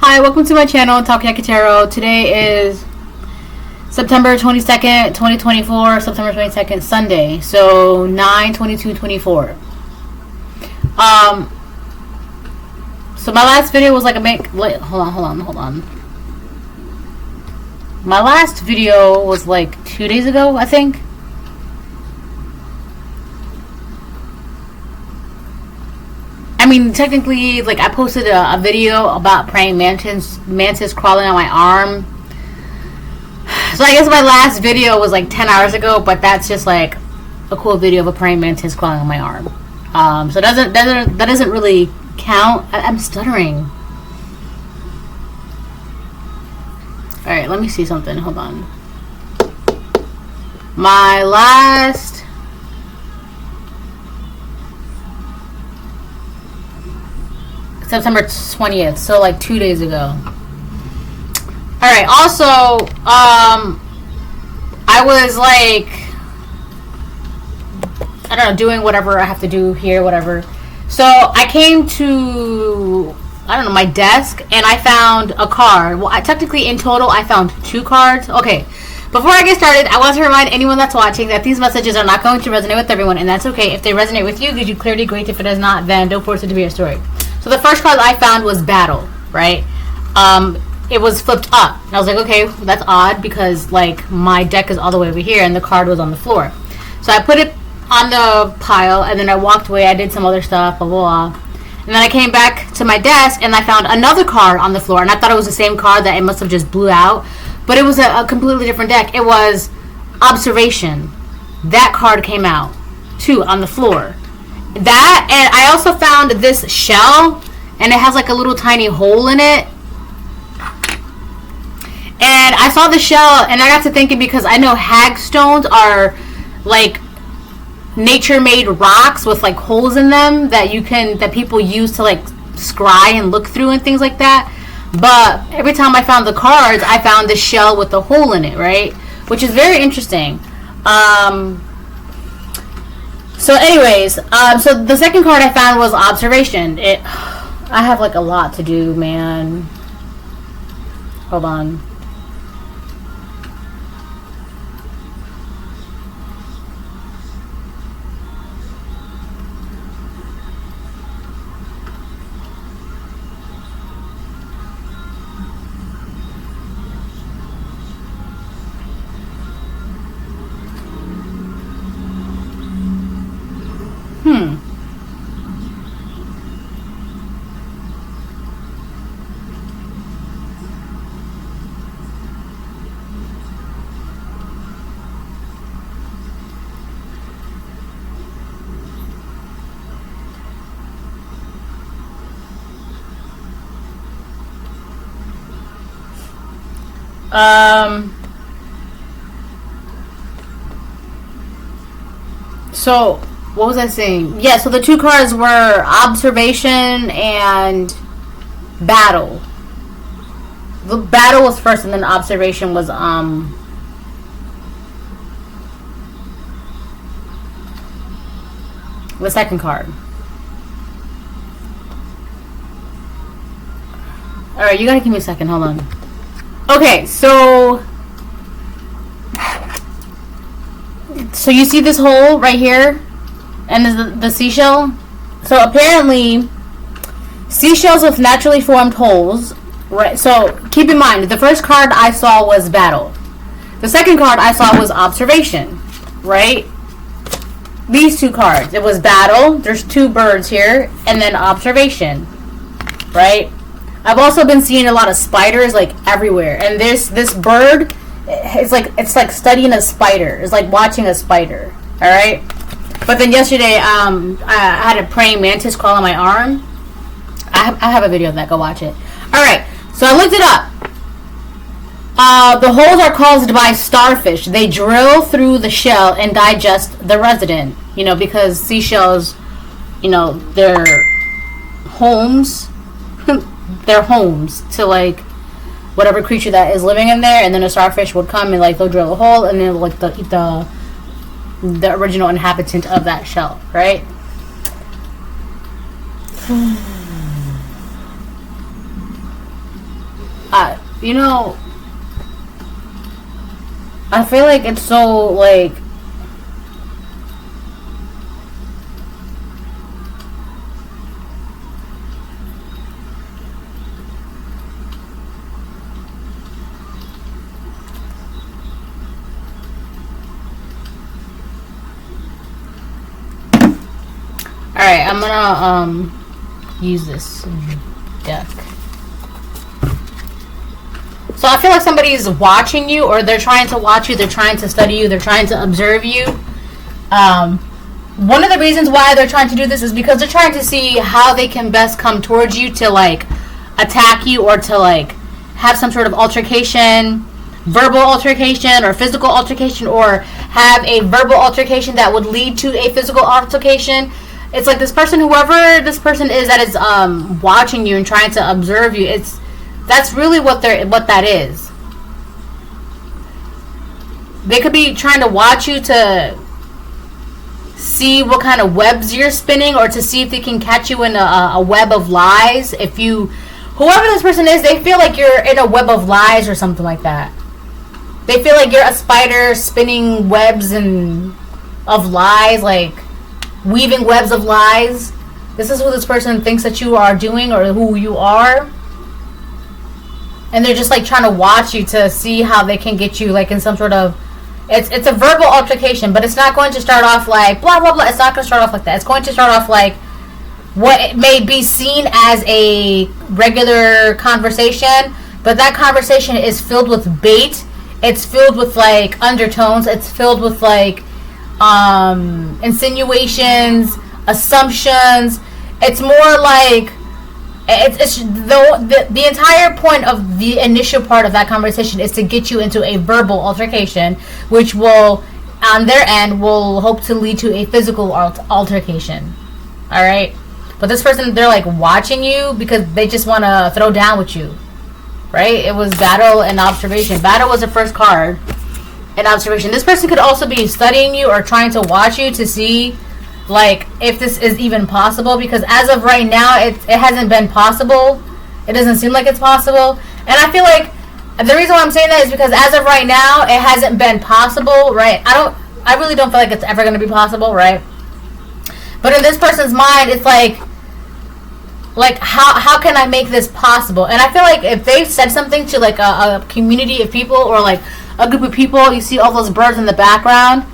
Hi, welcome to my channel, Takoyaki Tarot. Today is September 22nd, 2024, September 22nd, Sunday. So, 9/22/24. So my last video was like hold on. My last video was like 2 days ago, I think. I mean, technically, like, I posted a video about praying mantis crawling on my arm. So I guess my last video was like 10 hours ago, but that's just like a cool video of a praying mantis crawling on my arm. So that doesn't really count. I'm stuttering. All right, let me see something. Hold on. My last. September 20th, so like 2 days ago. Alright, also, I was like, I don't know, doing whatever I have to do here, whatever. So I came to, I don't know, my desk, and I found a card. Well, technically in total, I found 2 cards. Okay, before I get started, I want to remind anyone that's watching that these messages are not going to resonate with everyone, and that's okay. If they resonate with you, good, you clearly great. If it does not, then don't force it to be your story. So the first card I found was Battle, right? It was flipped up. And I was like, okay, that's odd because, like, my deck is all the way over here and the card was on the floor. So I put it on the pile and then I walked away. I did some other stuff, blah, blah, blah. And then I came back to my desk and I found another card on the floor. And I thought it was the same card, that it must have just blew out. But it was a completely different deck. It was Observation. That card came out, too, on the floor. That, and I also found this shell, and it has like a little tiny hole in it. And I saw the shell, and I got to thinking, because I know hagstones are like nature-made rocks with like holes in them that people use to like scry and look through and things like that. But every time I found the cards, I found this shell with a hole in it, right? Which is very interesting. So anyways, so the second card I found was Observation. I have like a lot to do, man. Hold on. So what was I saying? Yeah, so the 2 cards were Observation and Battle. The Battle was first and then Observation was the second card. Alright, you gotta give me a second, hold on. Okay, so you see this hole right here, and the seashell. So apparently, seashells with naturally formed holes, right? So keep in mind, the first card I saw was Battle. The second card I saw was Observation, right? These 2 cards. It was Battle. There's 2 birds here, and then Observation, right? I've also been seeing a lot of spiders like everywhere, and this bird, it's like studying a spider. It's like watching a spider. All right. But then yesterday, I had a praying mantis crawl on my arm. I have a video of that. Go watch it. All right. So I looked it up. The holes are caused by starfish. They drill through the shell and digest the resident. You know, because seashells, you know, they're homes. Their homes to like whatever creature that is living in there, and then a starfish would come and like they'll drill a hole and then like eat the original inhabitant of that shell, right? You know, I feel like it's so, like, alright, I'm gonna, use this deck. So I feel like somebody is watching you, or they're trying to watch you, they're trying to study you, they're trying to observe you. One of the reasons why they're trying to do this is because they're trying to see how they can best come towards you to, like, attack you, or to, like, have some sort of altercation, verbal altercation, or physical altercation, or have a verbal altercation that would lead to a physical altercation. It's like this person, whoever this person is that is watching you and trying to observe you, that's really what that is. They could be trying to watch you to see what kind of webs you're spinning, or to see if they can catch you in a web of lies. Whoever this person is, they feel like you're in a web of lies or something like that. They feel like you're a spider spinning webs of lies, like weaving webs of lies. This is who this person thinks that you are doing, or who you are. And they're just, like, trying to watch you to see how they can get you, like, in some sort of... It's a verbal altercation, but it's not going to start off like blah, blah, blah. It's not going to start off like that. It's going to start off like what may be seen as a regular conversation, but that conversation is filled with bait. It's filled with, like, undertones. It's filled with, like, insinuations, assumptions. It's more like... It's the entire point of the initial part of that conversation is to get you into a verbal altercation, which will, on their end, will hope to lead to a physical altercation. All right, but this person, they're, like, watching you because they just want to throw down with you, right? It was battle and observation. Battle was the first card, and observation. This person could also be studying you or trying to watch you to see, like, if this is even possible, because as of right now, it hasn't been possible. It doesn't seem like it's possible. And I feel like the reason why I'm saying that is because as of right now, it hasn't been possible, right? I really don't feel like it's ever going to be possible, right? But in this person's mind, it's like how can I make this possible? And I feel like if they said something to, like, a community of people, or, like, a group of people, you see all those birds in the background,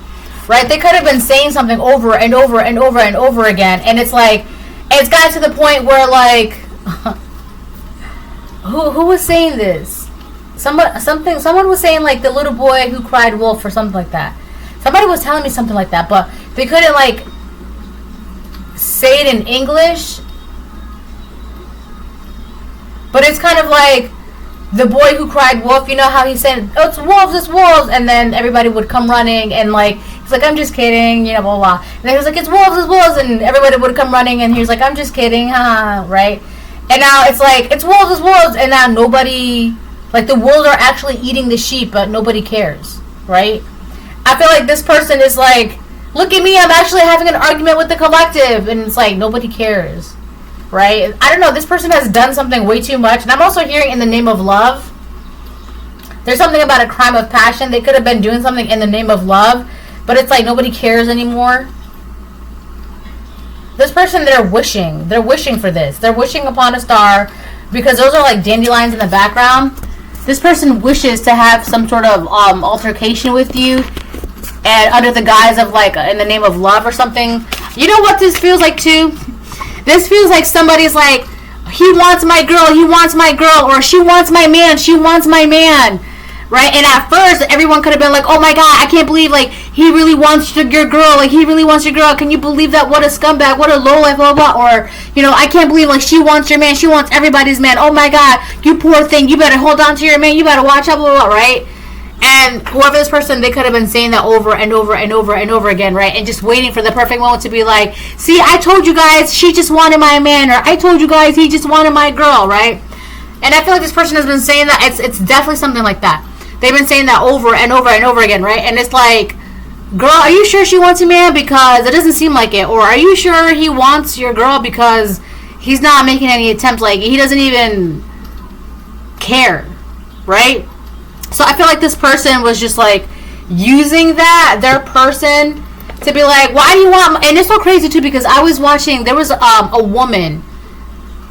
right? They could have been saying something over and over and over and over again, and it's like, it's gotten to the point where, like, who was saying this? Someone was saying, like, the little boy who cried wolf or something like that. Somebody was telling me something like that, but they couldn't, like, say it in English. But it's kind of like the boy who cried wolf. You know how he said, "Oh, it's wolves, it's wolves," and then everybody would come running, and, like, he's like, "I'm just kidding," you know, blah, blah, blah. And then he was like, "It's wolves, it's wolves," and everybody would come running, and he was like, "I'm just kidding, haha," right? And now it's like, "It's wolves, it's wolves," and now nobody, like, the wolves are actually eating the sheep, but nobody cares, right? I feel like this person is like, "Look at me, I'm actually having an argument with the collective," and it's like, nobody cares, right? I don't know, this person has done something way too much, and I'm also hearing in the name of love. There's something about a crime of passion. They could have been doing something in the name of love, but it's like nobody cares anymore. This person, they're wishing for this. They're wishing upon a star, because those are, like, dandelions in the background. This person wishes to have some sort of altercation with you, and under the guise of, like, in the name of love or something. You know what this feels like too? This feels like somebody's like, "He wants my girl, he wants my girl," or "She wants my man, she wants my man," right? And at first, everyone could have been like, "Oh my god, I can't believe, like, he really wants your girl, like, he really wants your girl. Can you believe that? What a scumbag, what a lowlife, blah, blah, blah." Or, you know, "I can't believe, like, she wants your man, she wants everybody's man. Oh my god, you poor thing, you better hold on to your man, you better watch out, blah, blah, blah," right? And whoever this person, they could have been saying that over and over and over and over again, right? And just waiting for the perfect moment to be like, "See, I told you guys, she just wanted my man," or "I told you guys, he just wanted my girl," right? And I feel like this person has been saying that. It's definitely something like that. They've been saying that over and over and over again, right? And it's like, "Girl, are you sure she wants a man? Because it doesn't seem like it." Or, "Are you sure he wants your girl? Because he's not making any attempts, like, he doesn't even care." right? So I feel like this person was just like using that, their person, to be like, why do you want, and it's so crazy too, because I was watching, there was a woman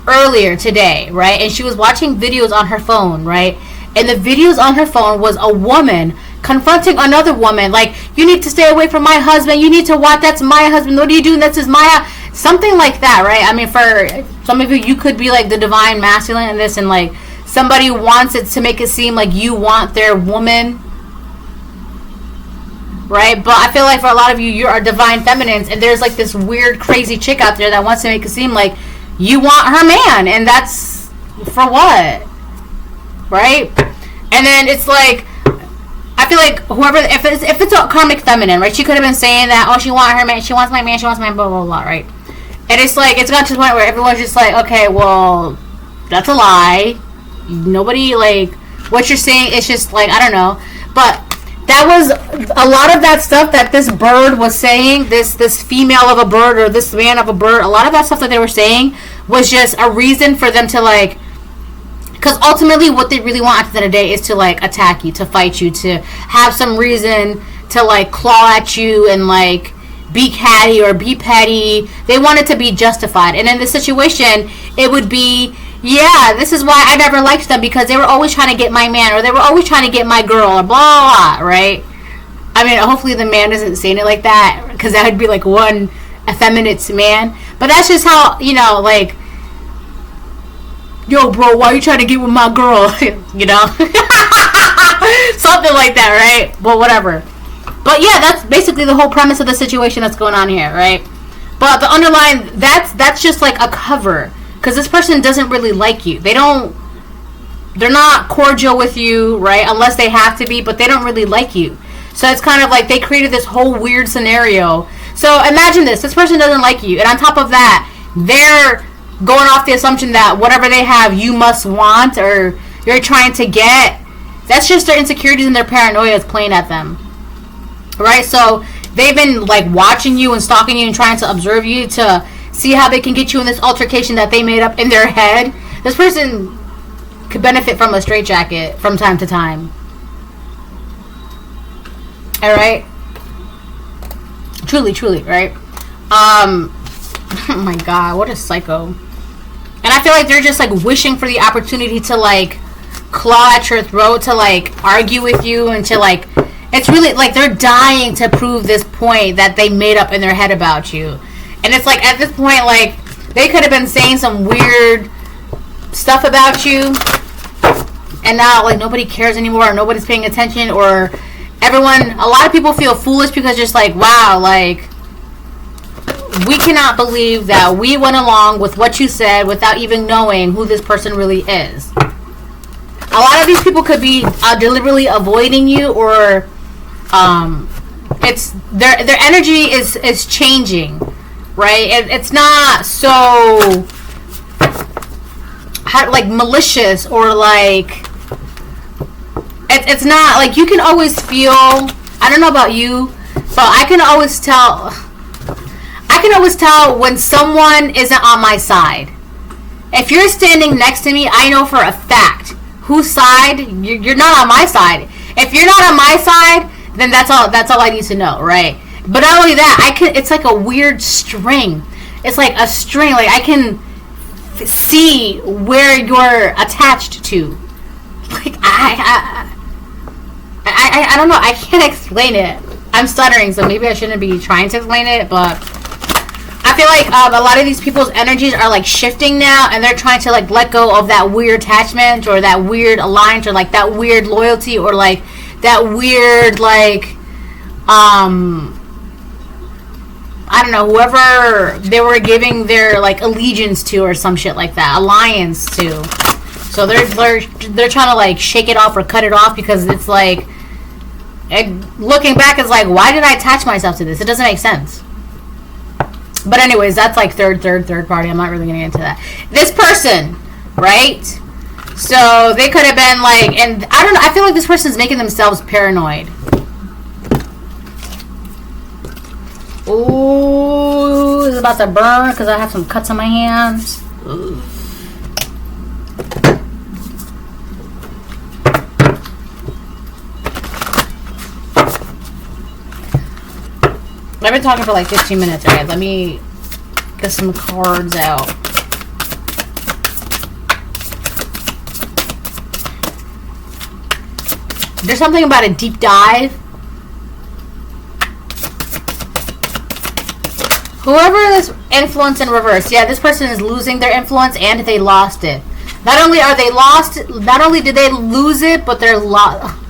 earlier today, right, and she was watching videos on her phone, right, and the videos on her phone was a woman confronting another woman, like, you need to stay away from my husband, you need to watch, that's my husband, what are you doing, that's his Maya, something like that, right? I mean, for some of you, you could be like the divine masculine in this, and like somebody wants it to make it seem like you want their woman, right? But I feel like for a lot of you, you are divine feminines, and there's like this weird crazy chick out there that wants to make it seem like you want her man, and that's for what, right? And then it's like, I feel like whoever, if it's a karmic feminine, right, she could have been saying that, oh, she wants her man, she wants my man, she wants my blah blah blah, right? And it's like, it's got to the point where everyone's just like, okay, well, that's a lie. Nobody, like, what you're saying is just like, I don't know, but that was a lot of that stuff that this bird was saying, this female of a bird or this man of a bird, a lot of that stuff that they were saying was just a reason for them to, like, because ultimately what they really want at the end of the day is to, like, attack you, to fight you, to have some reason to, like, claw at you and, like, be catty or be petty. They want it to be justified. And in this situation, it would be, yeah, this is why I never liked them, because they were always trying to get my man, or they were always trying to get my girl, or blah, blah, blah, right? I mean, hopefully the man isn't saying it like that, because that would be like one effeminate man. But that's just how, you know, like, yo, bro, why are you trying to get with my girl? You know? Something like that, right? Well, whatever. But yeah, that's basically the whole premise of the situation that's going on here, right? But the underlying, that's just like a cover. Because this person doesn't really like you. They're not cordial with you, right? Unless they have to be, but they don't really like you. So it's kind of like they created this whole weird scenario. So imagine this person doesn't like you. And on top of that, they're going off the assumption that whatever they have, you must want, or you're trying to get. That's just their insecurities and their paranoia is playing at them. Right? So they've been like watching you and stalking you and trying to observe you to see how they can get you in this altercation that they made up in their head. This person could benefit from a straitjacket from time to time. Alright? Truly, right? Oh my god, what a psycho. And I feel like they're just like wishing for the opportunity to like claw at your throat, to like argue with you, and to like, it's really like they're dying to prove this point that they made up in their head about you. And it's like, at this point, like, they could have been saying some weird stuff about you, and now, like, nobody cares anymore, or nobody's paying attention, or everyone, a lot of people feel foolish because just like, wow, like, we cannot believe that we went along with what you said without even knowing who this person really is. A lot of these people could be deliberately avoiding you, or it's their energy is changing. Right? It's not so like malicious, or like it's not like, you can always feel, I don't know about you, but I can always tell when someone isn't on my side. If you're standing next to me, I know for a fact whose side you're not on my side. If you're not on my side, then that's all I need to know, right? But not only that, it's like a weird string. It's like a string. Like, I can see where you're attached to. Like, I don't know. I can't explain it. I'm stuttering, so maybe I shouldn't be trying to explain it. But I feel like a lot of these people's energies are like shifting now, and they're trying to like let go of that weird attachment, or that weird alliance, or like that weird loyalty, or like that weird like I don't know, whoever they were giving their like allegiance to, or some shit like that, alliance to. So they're trying to like shake it off or cut it off, because it's like, looking back, it's like, why did I attach myself to this? It doesn't make sense. But anyways, that's like third party. I'm not really gonna get into that. This person, right? So they could have been like, and I don't know, I feel like this person's making themselves paranoid. Ooh, it's about to burn because I have some cuts on my hands. Ooh. I've been talking for like 15 minutes. Alright, let me get some cards out. There's something about a deep dive. Whoever is influence in reverse, yeah, this person is losing their influence and they lost it. Not only are they lost, not only did they lose it, but they're lost.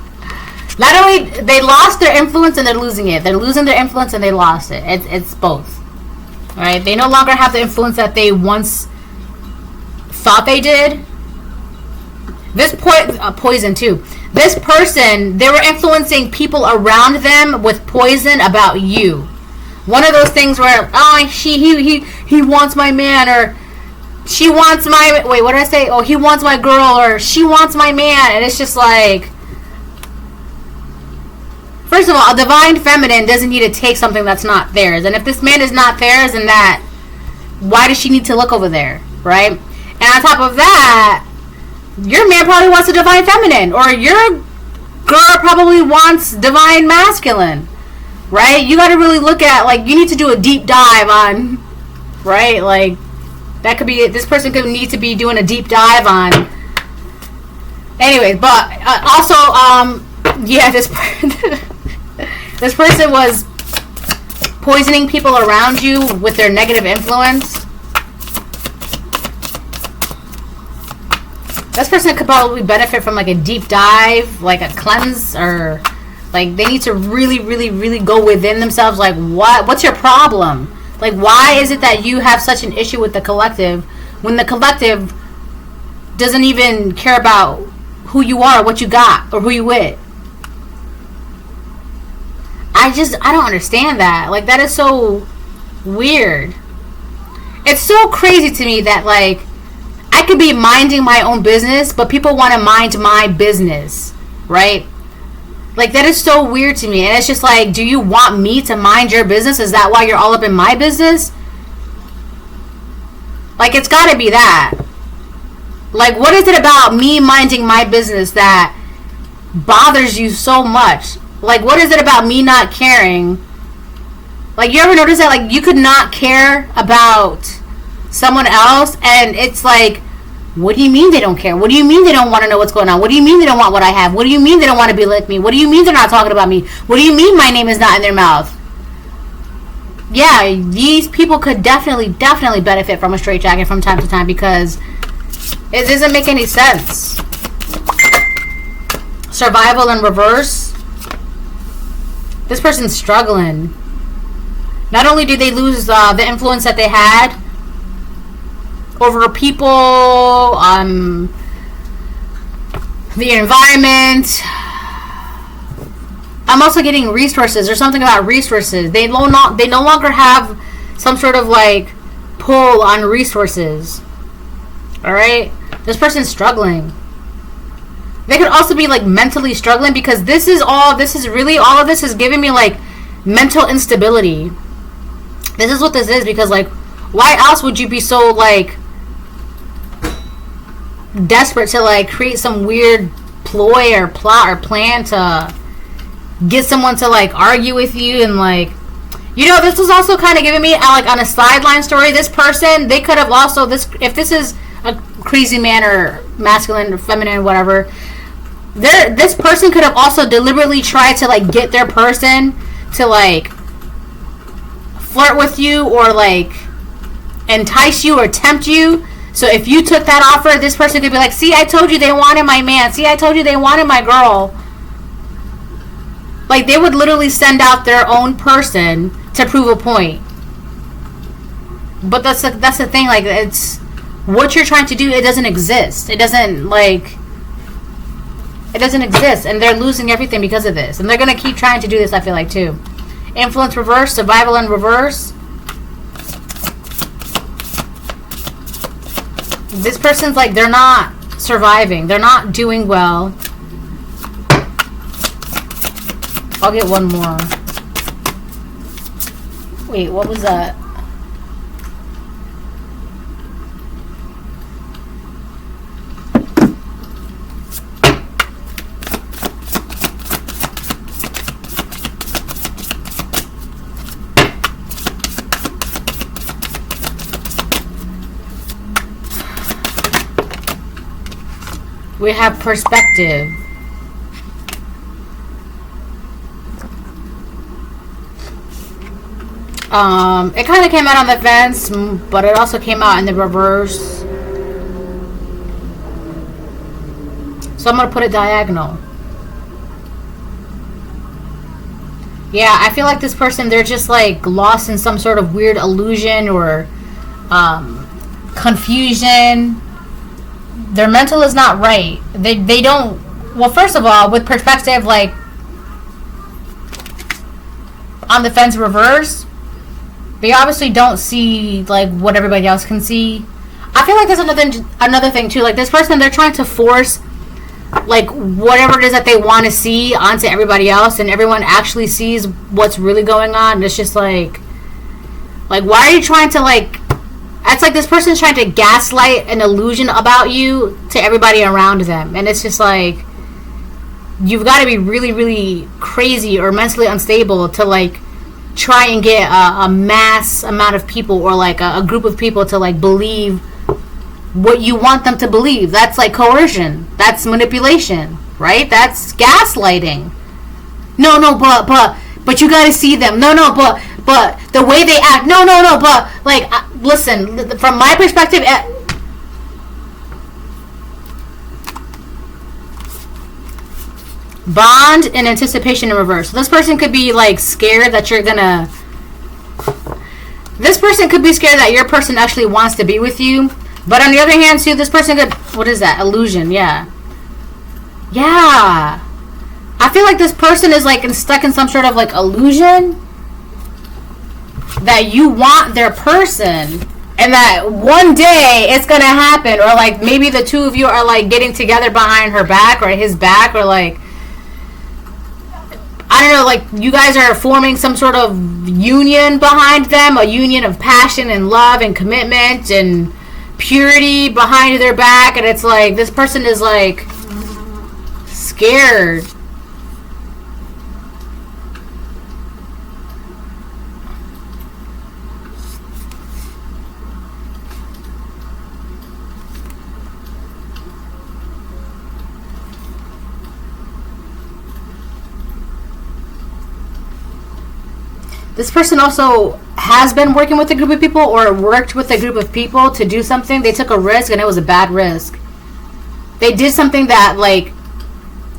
Not only they lost their influence and they're losing it. They're losing their influence and they lost it. It's both. All right, they no longer have the influence that they once thought they did. This poison too. This person, they were influencing people around them with poison about you. One of those things where, oh, he wants my man, or she wants my, wait, what did I say? Oh, he wants my girl, or she wants my man. And it's just like, first of all, a divine feminine doesn't need to take something that's not theirs. And if this man is not theirs, and that, why does she need to look over there, right? And on top of that, your man probably wants a divine feminine, or your girl probably wants divine masculine, right? You got to really look at, like, you need to do a deep dive on, right? Like, that could be, this person could need to be doing a deep dive on. Anyways, but also, yeah, this this person was poisoning people around you with their negative influence. This person could probably benefit from like a deep dive, like a cleanse, or like they need to really, really, really go within themselves. Like, what's your problem? Like, why is it that you have such an issue with the collective when the collective doesn't even care about who you are, what you got, or who you with? I don't understand that. Like, that is so weird. It's so crazy to me that, like, I could be minding my own business, but people want to mind my business, right? Like, that is so weird to me. And it's just like, do you want me to mind your business? Is that why you're all up in my business? Like, it's got to be that. Like, what is it about me minding my business that bothers you so much? Like, what is it about me not caring? Like, you ever notice that, like, you could not care about someone else, and it's like, what do you mean they don't care? What do you mean they don't want to know what's going on? What do you mean they don't want what I have? What do you mean they don't want to be like me? What do you mean they're not talking about me? What do you mean my name is not in their mouth? Yeah, these people could definitely benefit from a straitjacket from time to time, because it doesn't make any sense. Survival in reverse. This person's struggling. Not only did they lose the influence that they had over people, the environment. I'm also getting resources. There's something about resources. They no longer have some sort of like pull on resources. All right, this person's struggling. They could also be like mentally struggling, because this is all of this is giving me like mental instability. This is what this is, because like, why else would you be so like desperate to like create some weird ploy or plot or plan to get someone to like argue with you? And like, you know, this was also kind of giving me like on a sideline story. This person, they could have also, if this is a crazy man or masculine or feminine or whatever, this person could have also deliberately tried to like get their person to like flirt with you or like entice you or tempt you. So if you took that offer, this person could be like, see, I told you they wanted my man. See, I told you they wanted my girl. Like, they would literally send out their own person to prove a point. But that's the thing. Like, it's what you're trying to do. It doesn't exist. It doesn't exist. And they're losing everything because of this. And they're going to keep trying to do this, I feel like, too. Influence reverse, survival in reverse. This person's like, they're not surviving. They're not doing well. I'll get one more. Wait, what was that? We have perspective. It kind of came out on the fence, but it also came out in the reverse. So I'm gonna put it diagonal. Yeah, I feel like this person, they're just like lost in some sort of weird illusion or confusion. Their mental is not right. They don't. Well, first of all, with perspective, like on the fence reverse, they obviously don't see like what everybody else can see. I feel like there's another thing too. Like this person, they're trying to force like whatever it is that they want to see onto everybody else, and everyone actually sees what's really going on. And it's just like why are you trying to like? It's like this person's trying to gaslight an illusion about you to everybody around them, and it's just like you've got to be really, really crazy or mentally unstable to like try and get a mass amount of people or like a group of people to like believe what you want them to believe. That's like coercion. That's manipulation, right? That's gaslighting. No, but you gotta see them. No, but the way they act. No, but like, listen, from my perspective, bond and anticipation in reverse. So this person could be like scared that you're gonna. This person could be scared that your person actually wants to be with you. But on the other hand, too, this person could... What is that? Illusion, yeah. Yeah. I feel like this person is, like, stuck in some sort of, like, illusion that you want their person and that one day it's gonna happen. Or, like, maybe the two of you are, like, getting together behind her back or his back or, like... I don't know, like, you guys are forming some sort of union behind them. A union of passion and love and commitment and... purity behind their back, and it's like this person is like scared. This person also has been working with a group of people or worked with a group of people to do something. They took a risk and it was a bad risk. They did something that, like,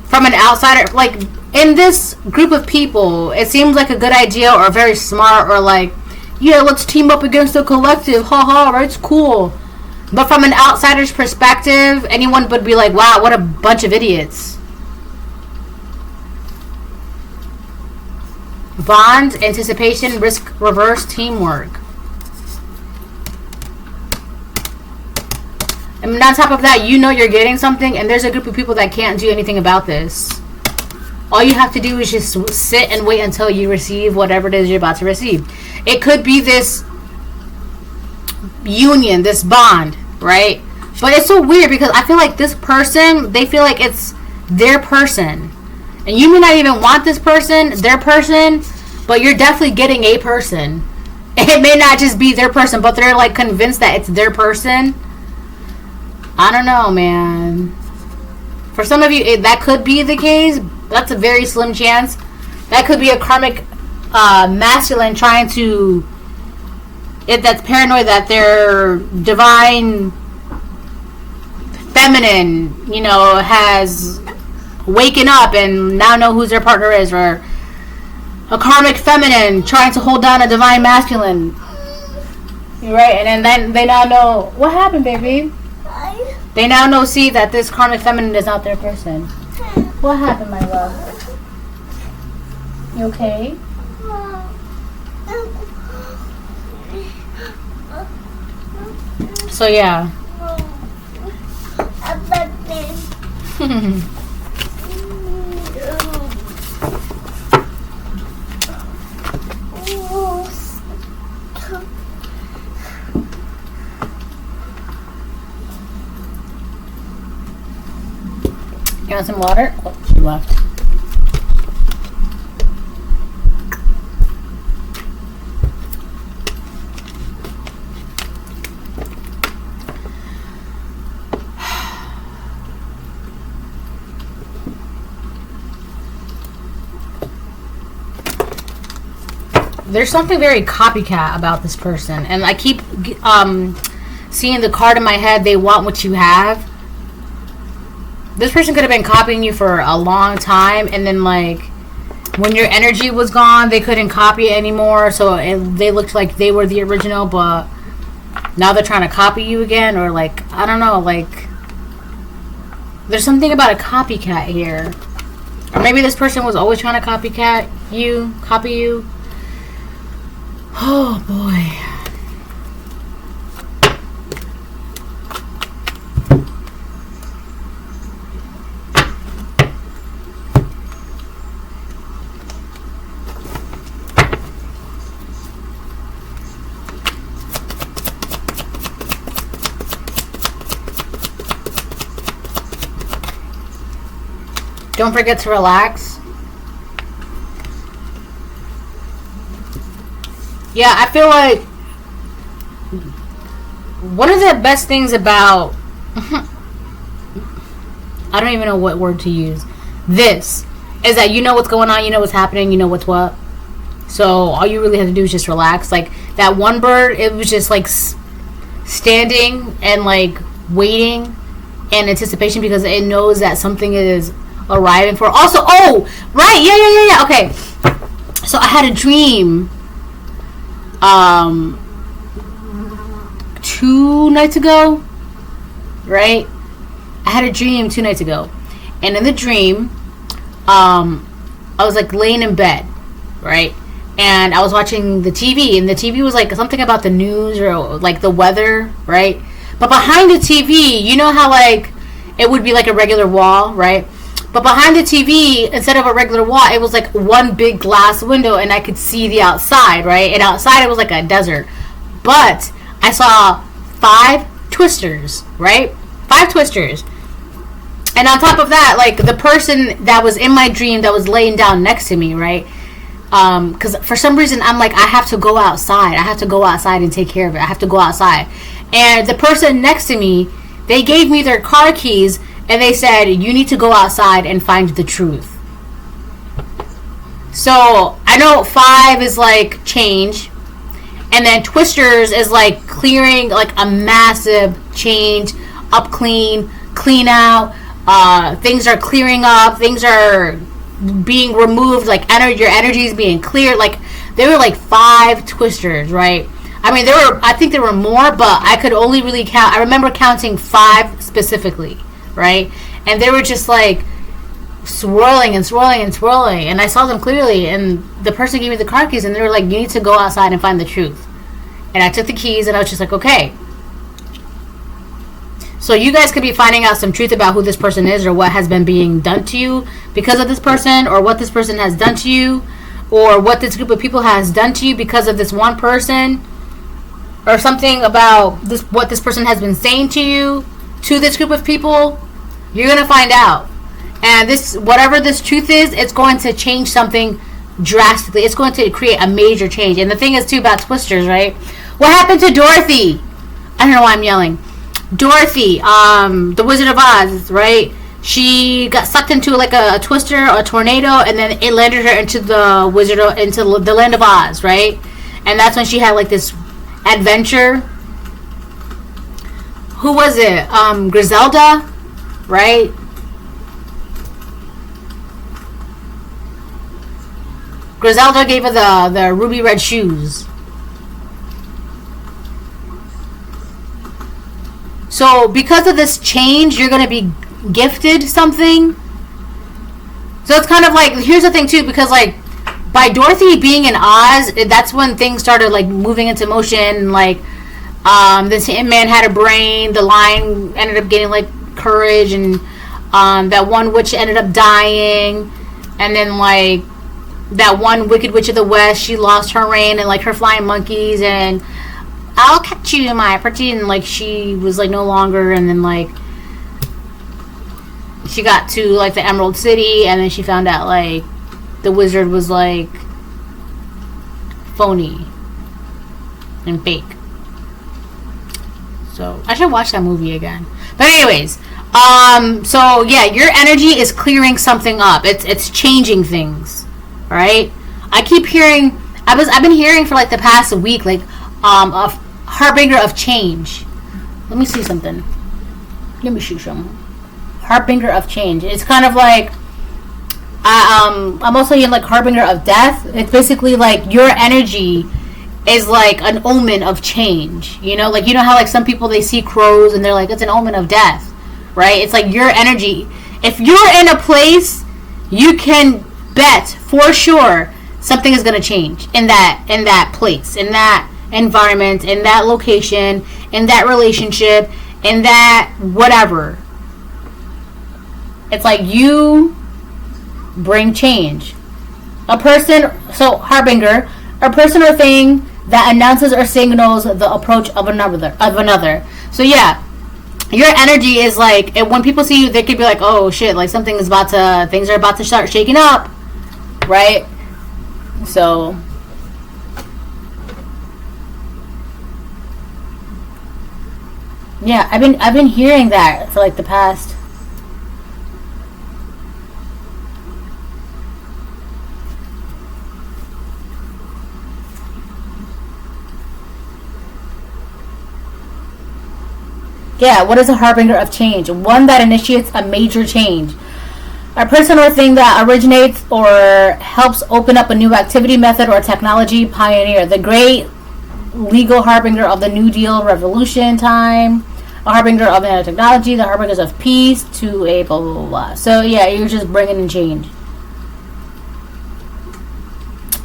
from an outsider, like, in this group of people, it seems like a good idea or very smart or like, yeah, let's team up against the collective. Haha, right? It's cool. But from an outsider's perspective, anyone would be like, wow, what a bunch of idiots. Bond, anticipation, risk, reverse, teamwork. And on top of that, you know you're getting something, and there's a group of people that can't do anything about this. All you have to do is just sit and wait until you receive whatever it is you're about to receive. It could be this union, this bond, right? But it's so weird because I feel like this person, they feel like it's their person. And you may not even want this person, their person, but you're definitely getting a person. It may not just be their person, but they're like convinced that it's their person. I don't know, man. For some of you, that could be the case. That's a very slim chance. That could be a karmic masculine trying to... that's paranoid that their divine feminine, you know, has... waking up and now know who their partner is, or a karmic feminine trying to hold down a divine masculine. You're right, and then they now know what happened, baby. They now know, see, that this karmic feminine is not their person. What happened, my love? You okay? So yeah. You want some water? Oh, she left. there's something very copycat about this person, and I keep seeing the card in my head. They want what you have. This person could have been copying you for a long time, and then like when your energy was gone, they couldn't copy it anymore, so they looked like they were the original, but now they're trying to copy you again, or like, I don't know, like there's something about a copycat here. Or maybe this person was always trying to copy you. Oh boy. Don't forget to relax. Yeah, I feel like one of the best things about I don't even know what word to use. This is that you know what's going on, you know what's happening, you know what's what. So all you really have to do is just relax. Like that one bird, it was just like standing and like waiting in anticipation because it knows that something is arriving for. Also, oh, right, yeah. Okay, so I had a dream 2 nights ago, right? I had a dream 2 nights ago, and in the dream, I was like laying in bed, right? And I was watching the TV, and the TV was like something about the news or like the weather, right? But behind the TV, you know how like it would be like a regular wall, right? But behind the TV, instead of a regular wall, it was like one big glass window, and I could see the outside, right? And outside, it was like a desert. But I saw 5 twisters, right? 5 twisters. And on top of that, like the person that was in my dream that was laying down next to me, right? Because for some reason, I'm like, I have to go outside. I have to go outside and take care of it. I have to go outside. And the person next to me, they gave me their car keys, and they said, you need to go outside and find the truth. So, I know 5 is like change. And then twisters is like clearing, like a massive change. Up clean, clean out. Things are clearing up. Things are being removed. Like your energy is being cleared. Like, there were like 5 twisters, right? I mean, I think there were more, but I could only really count. I remember counting 5 specifically. Right? And they were just like swirling and swirling and swirling, and I saw them clearly, and the person gave me the car keys, and they were like, you need to go outside and find the truth. And I took the keys, and I was just like, okay. So you guys could be finding out some truth about who this person is, or what has been being done to you because of this person, or what this person has done to you, or what this group of people has done to you because of this one person, or something about this, what this person has been saying to you, to this group of people. You're going to find out. And this, whatever this truth is, it's going to change something drastically. It's going to create a major change. And the thing is, too, about twisters, right? What happened to Dorothy? I don't know why I'm yelling. Dorothy, the Wizard of Oz, right? She got sucked into like a twister, a tornado, and then it landed her into the into the land of Oz, right? And that's when she had like this adventure. Who was it? Griselda, right? Griselda gave her the ruby red shoes. So because of this change, you're going to be gifted something. So it's kind of like, here's the thing too, because like by Dorothy being in Oz, that's when things started like moving into motion. Like this Tin Man had a brain, the Lion ended up getting like courage, and that one witch ended up dying, and then like that one Wicked Witch of the West, she lost her reign and like her flying monkeys, and I'll catch you, my pretty, and like she was like no longer, and then like she got to like the Emerald City, and then she found out like the wizard was like phony and fake. So I should watch that movie again. But anyways, so yeah, your energy is clearing something up. It's changing things, right? I keep hearing I've been hearing for like the past week, like a harbinger of change. Let me see something. Let me shoot some. Harbinger of change. It's kind of like I'm also hearing like harbinger of death. It's basically like your energy is like an omen of change. You know, like you know how like some people they see crows and they're like it's an omen of death, right? It's like your energy. If you're in a place, you can bet for sure something is gonna change in that place, in that environment, in that location, in that relationship, in that whatever. It's like you bring change. A person, so harbinger, a person or thing that announces or signals the approach of another. So yeah, your energy is like, and when people see you, they could be like, oh shit, like things are about to start shaking up, right? So yeah, I've been hearing that for like the past. Yeah, what is a harbinger of change? One that initiates a major change. A person or thing that originates or helps open up a new activity, method, or technology. Pioneer. The great legal harbinger of the New Deal revolution time. A harbinger of nanotechnology. The harbingers of peace to a blah, blah, blah, blah. So, yeah, you're just bringing in change.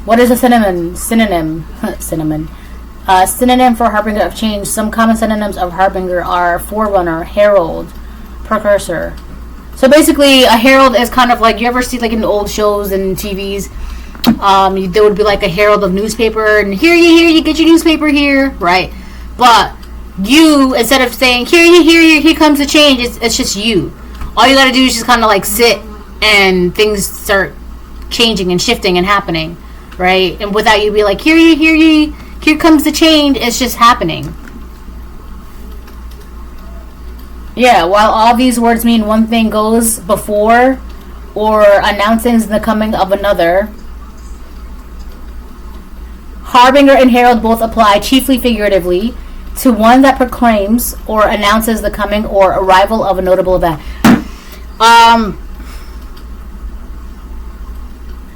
What is a synonym? Synonym for harbinger of change. Some common synonyms of harbinger are forerunner, herald, precursor. So basically, a herald is kind of like, you ever see like in the old shows and TVs, there would be like a herald of newspaper, and here you get your newspaper here, right? But you, instead of saying here comes the change, it's just you. All you gotta do is just kind of like sit, and things start changing and shifting and happening, right? And without you be like here comes the change, it's just happening. Yeah, while all these words mean one thing goes before or announces the coming of another, harbinger and herald both apply, chiefly figuratively, to one that proclaims or announces the coming or arrival of a notable event.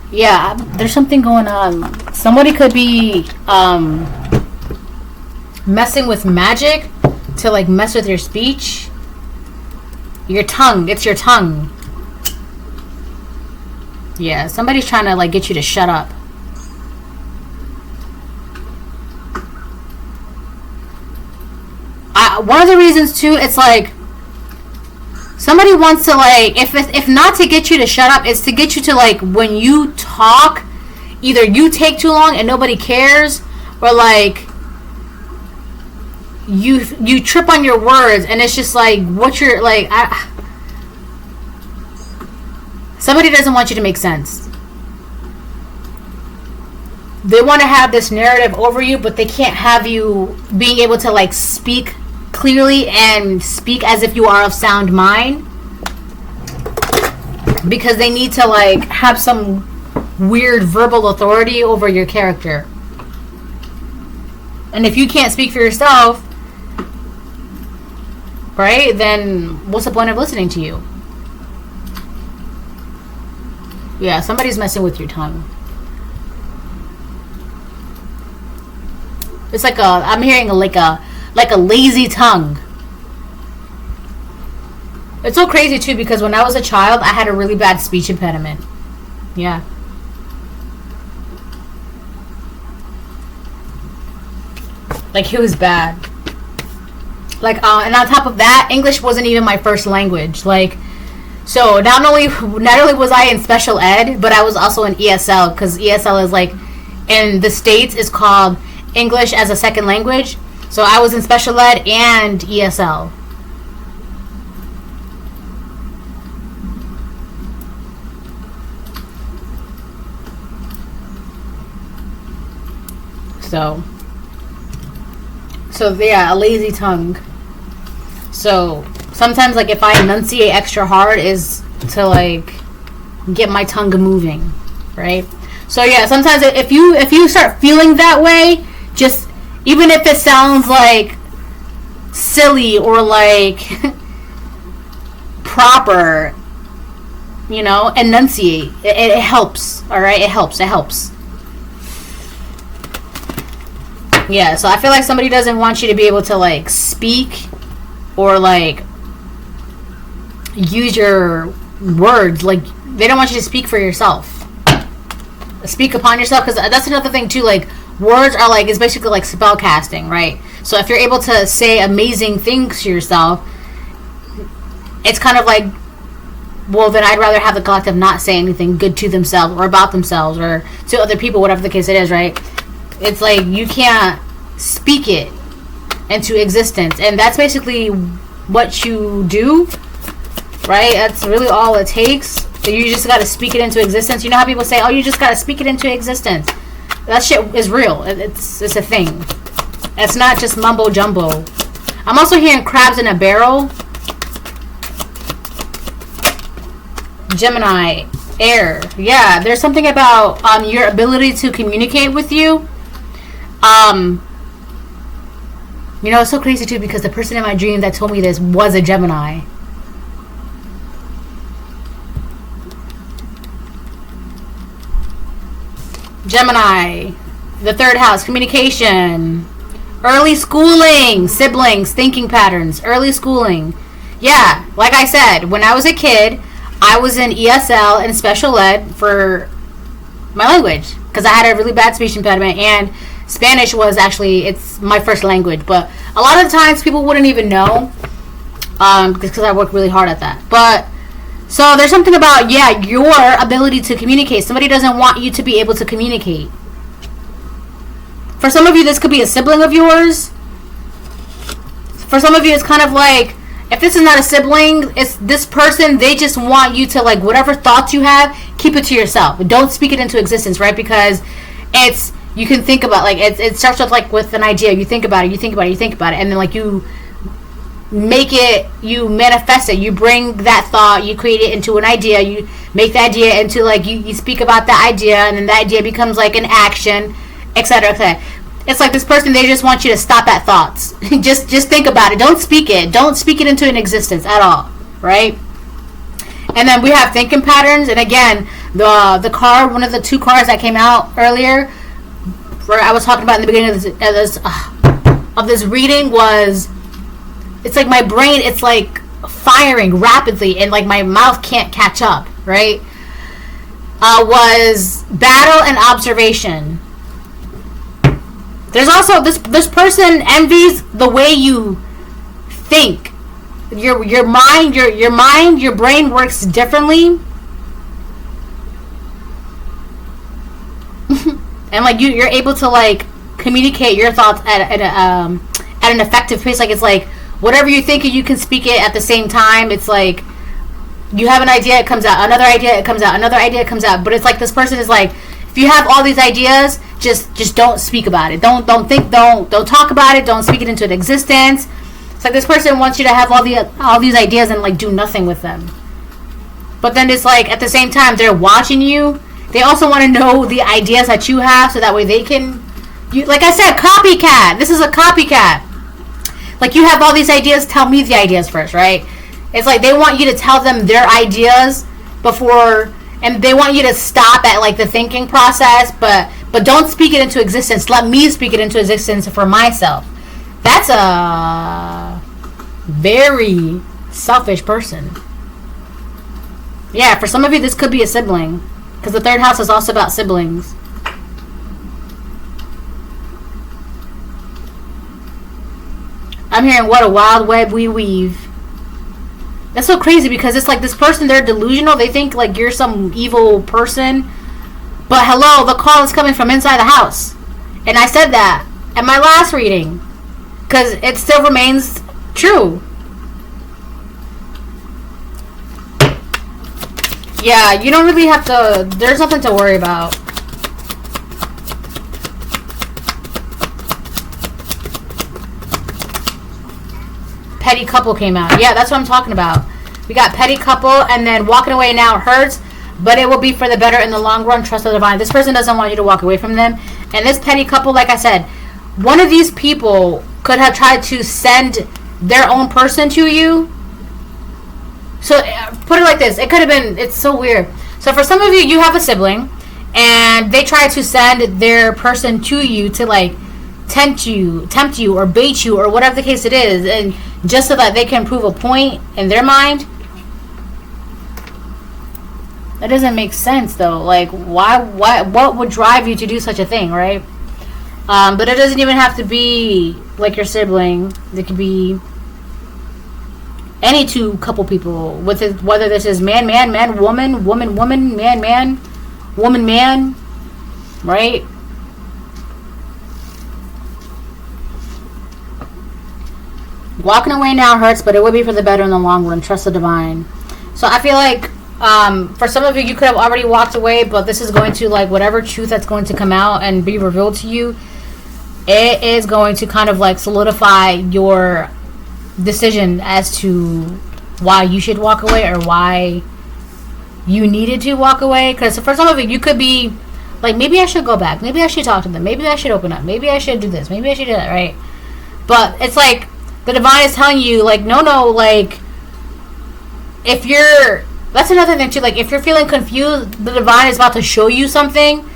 Yeah, there's something going on. Somebody could be messing with magic to like mess with your speech. Your tongue. It's your tongue. Yeah, somebody's trying to like get you to shut up. One of the reasons too, it's like somebody wants to like, if not to get you to shut up, it's to get you to like, when you talk, either you take too long and nobody cares, or like you trip on your words, and it's just like, what you're like, somebody doesn't want you to make sense. They want to have this narrative over you, but they can't have you being able to like speak clearly and speak as if you are of sound mind, because they need to like have some weird verbal authority over your character. And if you can't speak for yourself, right, then what's the point of listening to you? Yeah, somebody's messing with your tongue. It's like I'm hearing like a lazy tongue. It's so crazy too, because when I was a child, I had a really bad speech impediment. Yeah. Like, it was bad. Like, and on top of that, English wasn't even my first language. Like, so not only was I in special ed, but I was also in ESL, because ESL is like, in the States, is called English as a second language. So I was in special ed and ESL. So yeah, a lazy tongue. So sometimes, like, if I enunciate extra hard, is to like get my tongue moving, right? So yeah, sometimes if you start feeling that way, just even if it sounds like silly or like proper, you know, enunciate. It helps. All right, it helps. Yeah, so I feel like somebody doesn't want you to be able to like speak or like use your words. Like they don't want you to speak for yourself. Speak upon yourself, because that's another thing too. Like words are like, it's basically like spell casting, right? So if you're able to say amazing things to yourself, it's kind of like, well, then I'd rather have the collective not say anything good to themselves or about themselves or to other people, whatever the case it is, right? It's like you can't speak it into existence, and that's basically what you do, right? That's really all it takes. You just got to speak it into existence. You know how people say, oh, you just got to speak it into existence. That shit is real. It's a thing. It's not just mumbo jumbo. I'm also hearing crabs in a barrel. Gemini, air. Yeah, there's something about your ability to communicate with you. You know, it's so crazy too, because the person in my dream that told me this was a Gemini. Gemini, the third house, communication, early schooling, siblings, thinking patterns, early schooling. Yeah, like I said, when I was a kid, I was in ESL and special ed for my language because I had a really bad speech impediment, and Spanish was actually, it's my first language, but a lot of times people wouldn't even know because I worked really hard at that. But so there's something about, yeah, your ability to communicate. Somebody doesn't want you to be able to communicate. For some of you, this could be a sibling of yours. For some of you, it's kind of like, if this is not a sibling, it's this person, they just want you to, like, whatever thoughts you have, keep it to yourself. Don't speak it into existence, right? Because it's, you can think about, like, it starts off, like, with an idea. You think about it, and then, like, you make it, you manifest it, you bring that thought, you create it into an idea, you make the idea into, like, you speak about that idea, and then that idea becomes like an action, etc. It's like this person, they just want you to stop at thoughts. just think about it. Don't speak it into an existence at all, right? And then we have thinking patterns, and again, the card, one of the two cards that came out earlier, where I was talking about in the beginning of this reading, was, it's like my brain, it's like firing rapidly, and like my mouth can't catch up, right? Was battle and observation. There's also this person envies the way you think. Your mind, your brain works differently. And like you're able to like communicate your thoughts at an effective pace. Like it's like whatever you're thinking, you can speak it at the same time. It's like you have an idea, it comes out. Another idea, it comes out. Another idea, it comes out. But it's like this person is like, if you have all these ideas, just don't speak about it. Don't talk about it. Don't speak it into existence. It's like this person wants you to have all these ideas and like do nothing with them. But then it's like at the same time they're watching you. They also want to know the ideas that you have, so that way they can. Like I said, copycat. This is a copycat. Like, you have all these ideas, tell me the ideas first, right? It's like they want you to tell them their ideas before, and they want you to stop at, like, the thinking process, but don't speak it into existence. Let me speak it into existence for myself. That's a very selfish person. Yeah, for some of you, this could be a sibling, because the third house is also about siblings. I'm hearing, what a wild web we weave. That's so crazy, because it's like this person, they're delusional. They think like you're some evil person. But hello, the call is coming from inside the house. And I said that at my last reading, because it still remains true. Yeah, you don't really have to, there's nothing to worry about. Petty couple came out. Yeah, that's what I'm talking about. We got petty couple, and then walking away now hurts. but it will be for the better in the long run. Trust the divine. This person doesn't want you to walk away from them. And this petty couple, like I said, one of these people could have tried to send their own person to you. So put it like this. It could have been, it's so weird. So for some of you, you have a sibling and they try to send their person to you to like tempt you or bait you or whatever the case it is, and just so that they can prove a point in their mind. That doesn't make sense though. Like why what would drive you to do such a thing, right? But it doesn't even have to be like your sibling. It could be any two couple people, with it, whether this is man, woman, man, woman, right? Walking away now hurts, but it will be for the better in the long run. Trust the divine. So I feel like for some of you, you could have already walked away, but this is going to, like, whatever truth that's going to come out and be revealed to you, it is going to kind of like solidify your decision as to why you should walk away or why you needed to walk away. Because for some of you, you could be like, maybe I should go back, maybe I should talk to them, maybe I should open up, maybe I should do this, maybe I should do that, right? But it's like the divine is telling you, like, no, like, if you're, that's another thing too, like, if you're feeling confused, the divine is about to show you something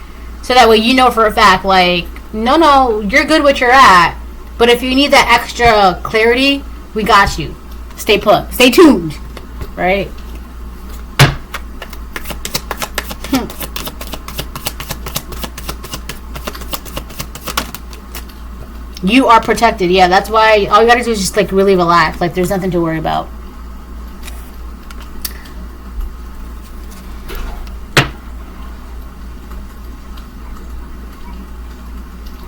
so that way you know for a fact, like, no, you're good where you're at, but if you need that extra clarity, we got you. Stay put. Stay tuned. Right? You are protected. Yeah, that's why all you gotta do is just, like, really relax. Like, there's nothing to worry about.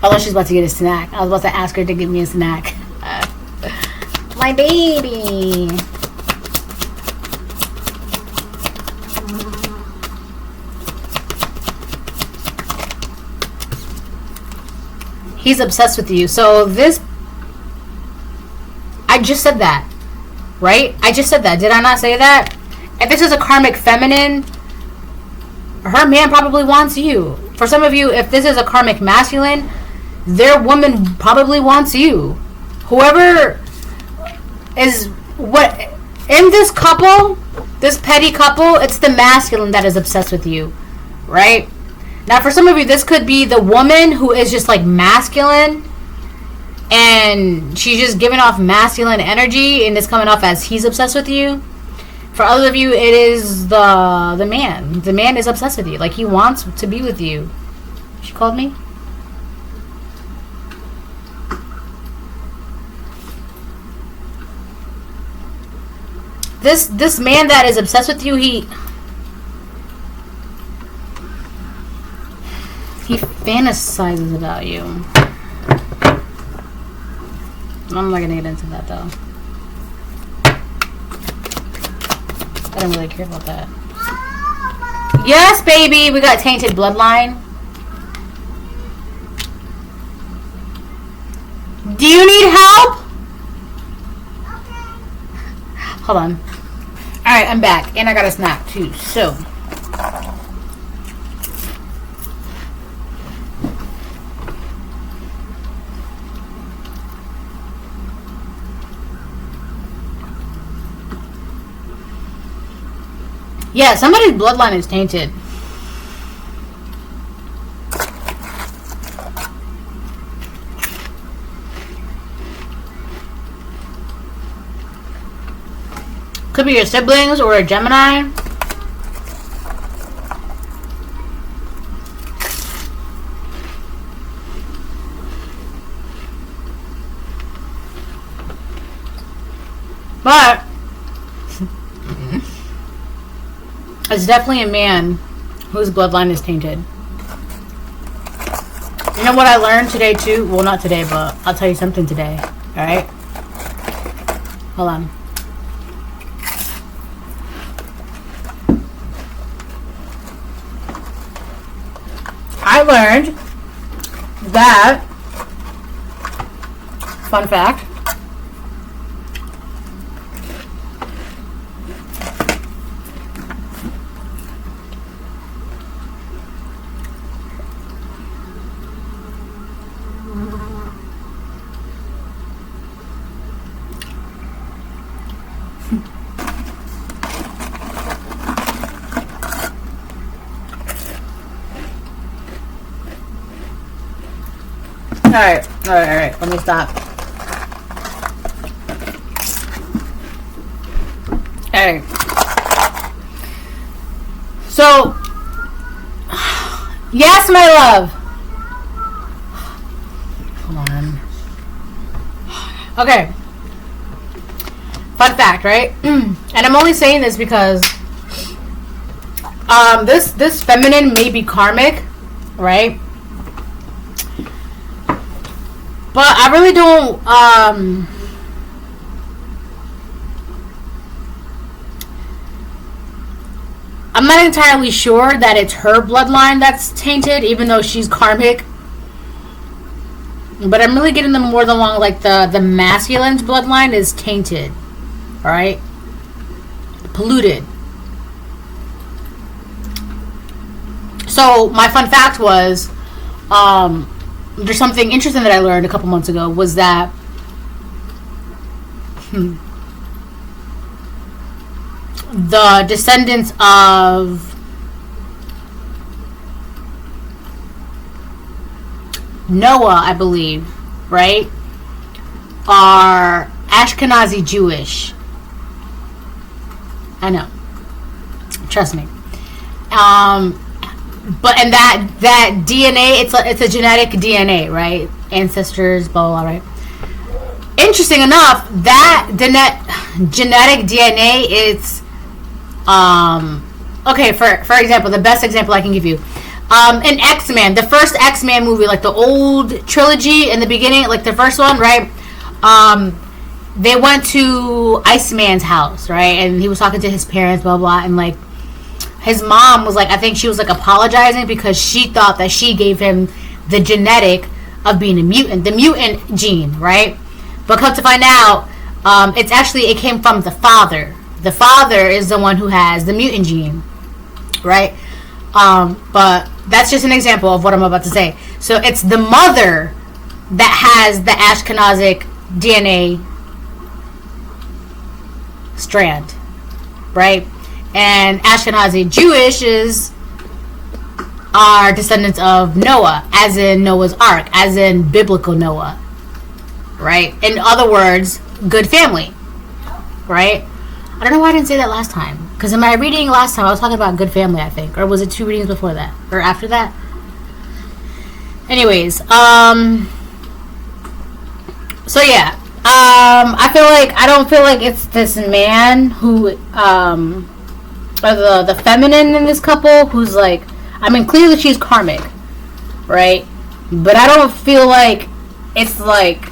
Oh, she's about to get a snack. I was about to ask her to give me a snack. My baby. He's obsessed with you. So this, I just said that, right? I just said that. Did I not say that? If this is a karmic feminine, her man probably wants you. For some of you, if this is a karmic masculine, their woman probably wants you. Whoever is what in this couple, this petty couple, it's the masculine that is obsessed with you, right? Now for some of you, this could be the woman who is just like masculine and she's just giving off masculine energy and it's coming off as he's obsessed with you. For others of you, it is the man. The man is obsessed with you, like he wants to be with you. She called me. This man that is obsessed with you, he fantasizes about you. I'm not gonna get into that though. I don't really care about that. Yes, baby, we got tainted bloodline. Do you need help? Hold on. Alright, I'm back. And I got a snack too. So. Yeah, somebody's bloodline is tainted. Could be your siblings or a Gemini. But it's definitely a man whose bloodline is tainted. You know what I learned today too? Well, not today, but I'll tell you something today. Alright? Hold on. I learned that, fun fact, Alright. Let me stop. Alright. So, yes, my love. Hold on. Okay. Fun fact, right? And I'm only saying this because this feminine may be karmic, right? But I really don't I'm not entirely sure that it's her bloodline that's tainted, even though she's karmic. But I'm really getting them more along like the masculine's bloodline is tainted. Alright? Polluted. So my fun fact was there's something interesting that I learned a couple months ago was that the descendants of Noah, I believe, right, are Ashkenazi Jewish. I know. Trust me. But and that DNA, it's a genetic DNA, right? Ancestors, blah blah, right? Interesting enough, that genetic DNA, it's okay. For example, the best example I can give you, in X-Men, the first X-Men movie, like the old trilogy in the beginning, like the first one, right? They went to Iceman's house, right? And he was talking to his parents, blah blah, and like his mom was like, I think she was like apologizing because she thought that she gave him the genetic of being a mutant, the mutant gene, right? But come to find out, it came from the father. The father is the one who has the mutant gene, right? But that's just an example of what I'm about to say. So it's the mother that has the Ashkenazic DNA strand, right? And Ashkenazi Jewishes are descendants of Noah, as in Noah's Ark, as in biblical Noah, right? In other words, good family, right? I don't know why I didn't say that last time. Because in my reading last time, I was talking about good family, I think. Or was it 2 readings before that? Or after that? Anyways, so yeah. I don't feel like it's this man who, or the feminine in this couple who's like, I mean, clearly she's karmic, right? But I don't feel like it's like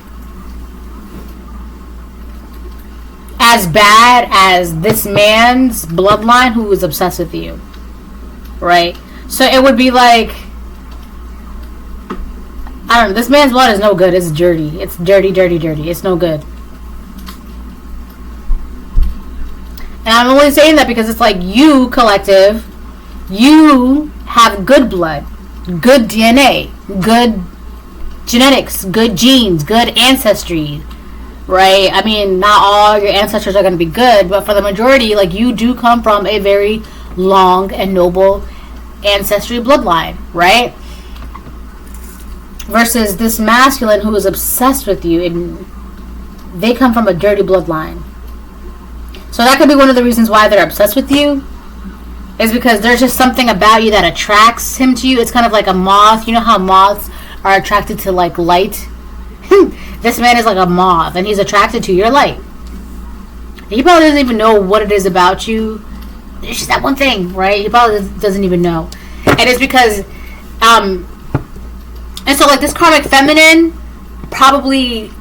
as bad as this man's bloodline who is obsessed with you, right? So it would be like, I don't know, this man's blood is no good. It's dirty. It's dirty. It's no good. And I'm only saying that because it's like, you, collective, you have good blood, good DNA, good genetics, good genes, good ancestry, right? I mean, not all your ancestors are going to be good, but for the majority, like, you do come from a very long and noble ancestry bloodline, right? Versus this masculine who is obsessed with you, and they come from a dirty bloodline. So that could be one of the reasons why they're obsessed with you, is because there's just something about you that attracts him to you. It's kind of like a moth. You know how moths are attracted to like light? This man is like a moth, and he's attracted to your light. He probably doesn't even know what it is about you. It's just that one thing, right? He probably doesn't even know. And it's because and so like this karmic feminine probably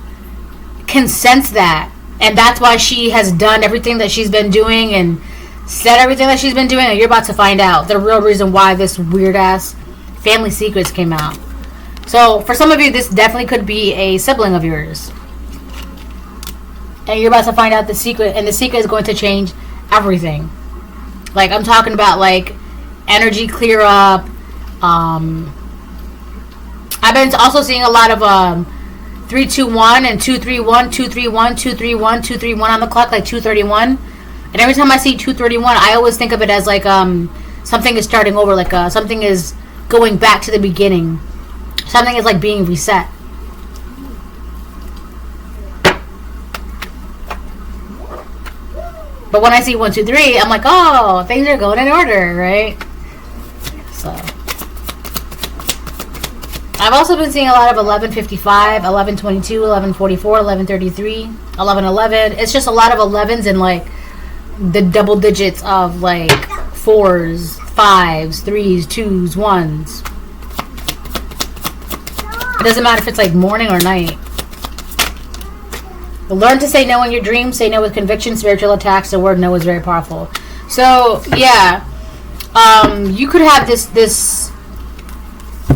can sense that, and that's why she has done everything that she's been doing and said everything that she's been doing. And you're about to find out the real reason why this weird ass family secrets came out. So for some of you, this definitely could be a sibling of yours, and you're about to find out the secret, and the secret is going to change everything. Like, I'm talking about like energy clear up. I've been also seeing a lot of 321 and 231, 231, 231, 231 on the clock, like 231. And every time I see 231, I always think of it as like something is starting over, like something is going back to the beginning. Something is like being reset. But when I see 1, 2, 3, I'm like, oh, things are going in order, right? So I've also been seeing a lot of 1155, 1122, 1144, 1133, 1111. It's just a lot of 11s and like the double digits of like 4s, 5s, 3s, 2s, 1s. It doesn't matter if it's like morning or night. Learn to say no in your dreams. Say no with conviction. Spiritual attacks. The word no is very powerful. So yeah, you could have this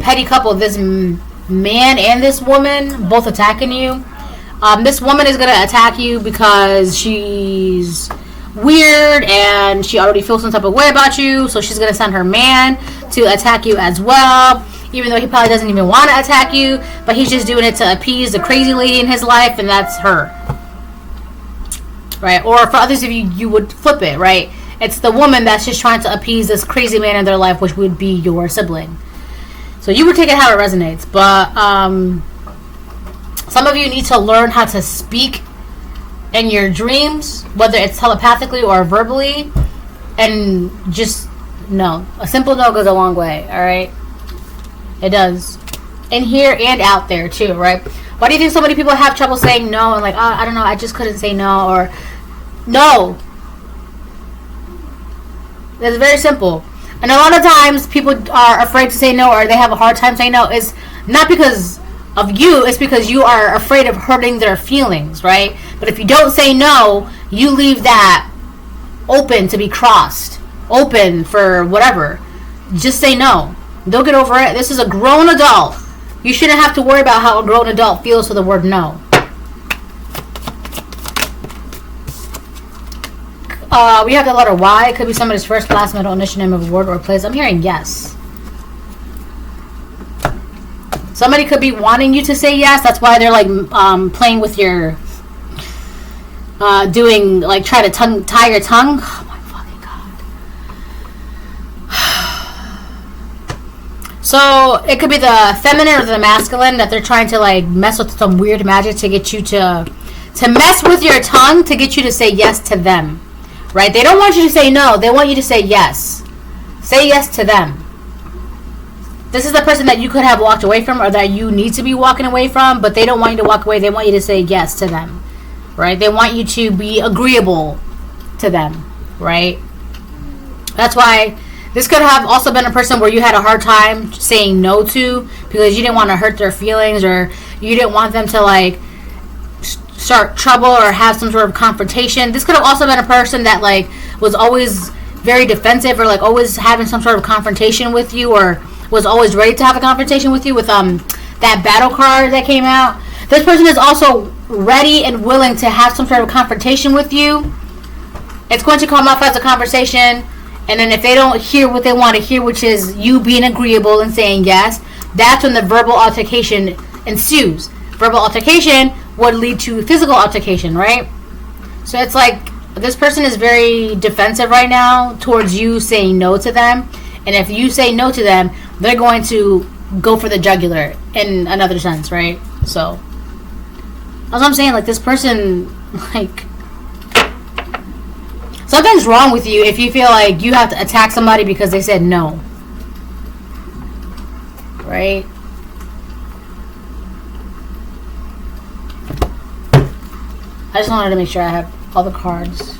petty couple, this man and this woman, both attacking you. This woman is gonna attack you because she's weird and she already feels some type of way about you. So she's gonna send her man to attack you as well. Even though he probably doesn't even want to attack you, but he's just doing it to appease the crazy lady in his life, and that's her. Right? Or for others of you, you would flip it, right? It's the woman that's just trying to appease this crazy man in their life, which would be your sibling. So you would take it how it resonates. But some of you need to learn how to speak in your dreams, whether it's telepathically or verbally, and just no. A simple no goes a long way, all right? It does. In here and out there too, right? Why do you think so many people have trouble saying no and like, oh, I don't know, I just couldn't say no, or no? That's very simple. And a lot of times people are afraid to say no, or they have a hard time saying no. It's not because of you, it's because you are afraid of hurting their feelings, right? But if you don't say no, you leave that open to be crossed, open for whatever. Just say no. They'll get over it. This is a grown adult. You shouldn't have to worry about how a grown adult feels for the word no. We have the letter Y. It could be somebody's first, class, middle, initial name of a word or place. I'm hearing yes. Somebody could be wanting you to say yes. That's why they're like playing with your doing like try to tie your tongue. Oh my fucking god. So it could be the feminine or the masculine that they're trying to like mess with some weird magic to get you to mess with your tongue to get you to say yes to them. Right? They don't want you to say no. They want you to say yes. Say yes to them. This is the person that you could have walked away from or that you need to be walking away from, but they don't want you to walk away. They want you to say yes to them. Right? They want you to be agreeable to them. Right? That's why this could have also been a person where you had a hard time saying no to because you didn't want to hurt their feelings or you didn't want them to like start trouble or have some sort of confrontation. This could have also been a person that like was always very defensive or like always having some sort of confrontation with you or was always ready to have a confrontation with you with that battle card that came out. This person is also ready and willing to have some sort of confrontation with you. It's going to come off as a conversation, and then if they don't hear what they want to hear, which is you being agreeable and saying yes, that's when the verbal altercation ensues. Verbal altercation would lead to physical altercation, right? So it's like this person is very defensive right now towards you saying no to them, and if you say no to them, they're going to go for the jugular in another sense, right? So that's what I'm saying. Like this person, like something's wrong with you if you feel like you have to attack somebody because they said no, right? I just wanted to make sure I have all the cards.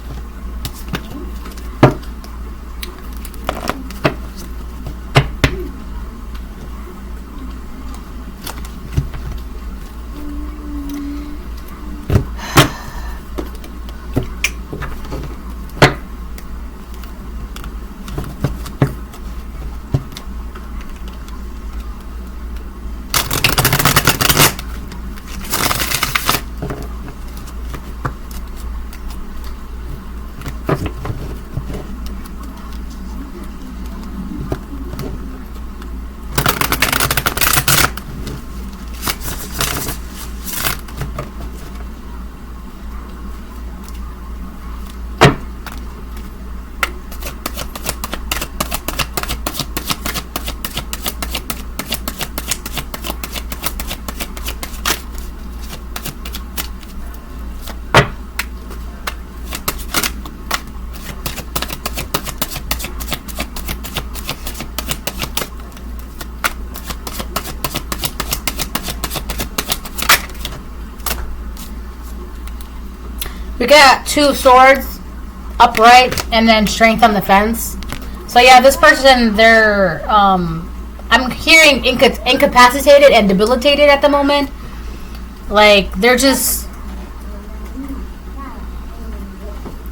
get 2 of Swords upright and then Strength on the fence. So yeah, this person, they're I'm hearing incapacitated and debilitated at the moment. Like, they're just,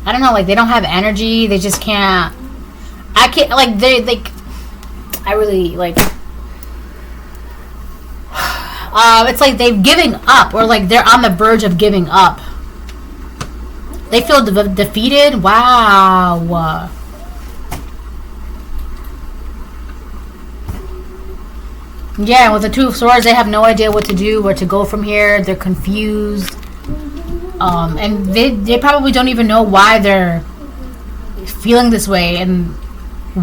I don't know, like, they don't have energy. They just can't, I can't, like, I really, like, it's like they've given up, or like they're on the verge of giving up. They feel defeated. Wow. Yeah, with the 2 of Swords, they have no idea what to do, where to go from here. They're confused. And they probably don't even know why they're feeling this way and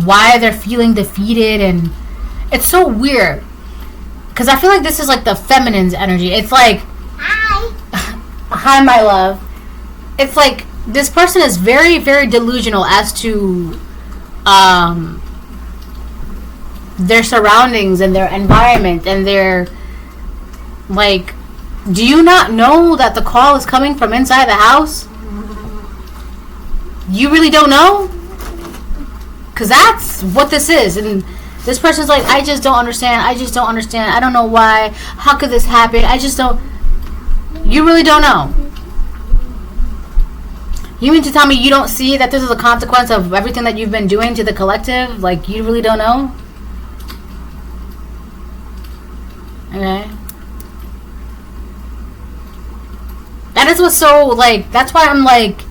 why they're feeling defeated. And it's so weird. Because I feel like this is like the feminine's energy. It's like... Hi. Hi, my love. It's like this person is very, very delusional as to... their surroundings and their environment and their, like, do you not know that the call is coming from inside the house? You really don't know? Because that's what this is. And this person's like, I just don't understand. I don't know why. How could this happen? You really don't know. You mean to tell me you don't see that this is a consequence of everything that you've been doing to the collective? Like, you really don't know? Okay. That is what's so, like, that's why I'm like,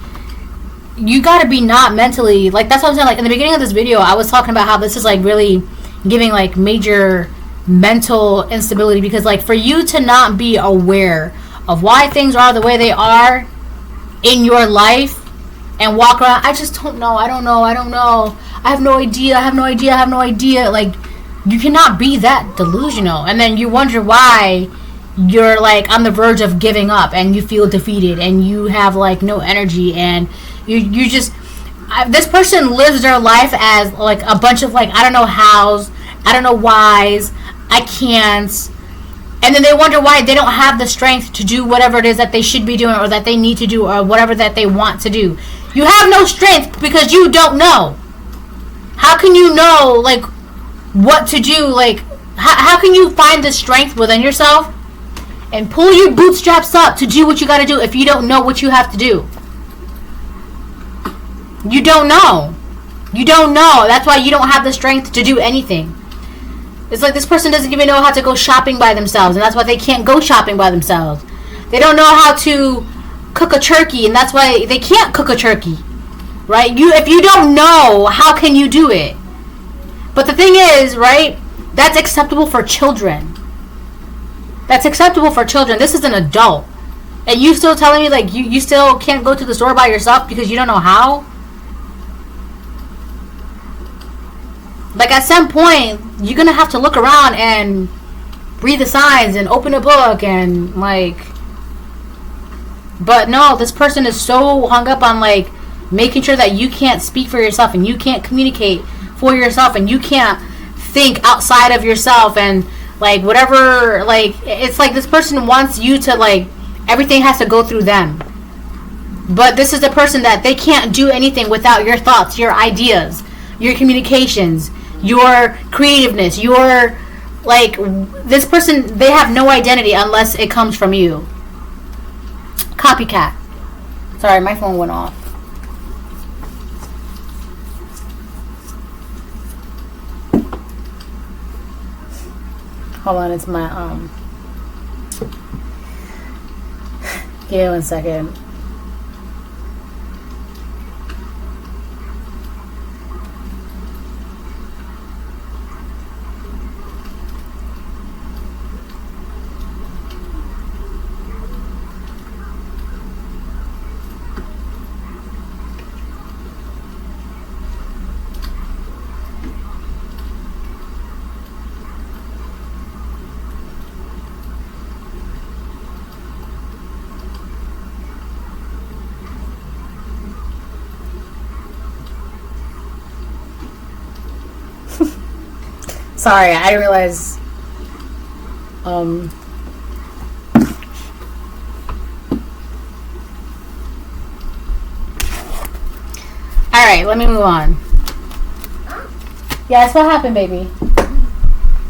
you gotta be not mentally, like, that's what I'm saying. Like, in the beginning of this video, I was talking about how this is, like, really giving, like, major mental instability, because, like, for you to not be aware of why things are the way they are in your life and walk around, I just don't know, I don't know, I have no idea, like, you cannot be that delusional. And then you wonder why you're, like, on the verge of giving up and you feel defeated and you have, like, no energy, and you just, this person lives their life as, like, a bunch of, like, I don't know hows, I don't know whys, I can't, and then they wonder why they don't have the strength to do whatever it is that they should be doing or that they need to do or whatever that they want to do. You have no strength because you don't know. How can you know, like, what to do? Like, how can you find the strength within yourself and pull your bootstraps up to do what you got to do if you don't know what you have to do? You don't know. You don't know. That's why you don't have the strength to do anything. It's like this person doesn't even know how to go shopping by themselves, and that's why they can't go shopping by themselves. They don't know how to cook a turkey, and that's why they can't cook a turkey. Right? If you don't know, how can you do it? But the thing is, right, that's acceptable for children. That's acceptable for children. This is an adult. And you still telling me, like, you still can't go to the store by yourself because you don't know how? Like, at some point, you're going to have to look around and read the signs and open a book and, like... But no, this person is so hung up on, like, making sure that you can't speak for yourself and you can't communicate for yourself and you can't think outside of yourself and, like, whatever, like, it's like this person wants you to, like, everything has to go through them. But this is the person that they can't do anything without your thoughts, your ideas, your communications, your creativeness, your, like, this person, they have no identity unless it comes from you. Copycat. Sorry, my phone went off. Hold on, it's my, give me 1 second. Sorry, I didn't realize. Alright, let me move on. Yes, what happened, baby?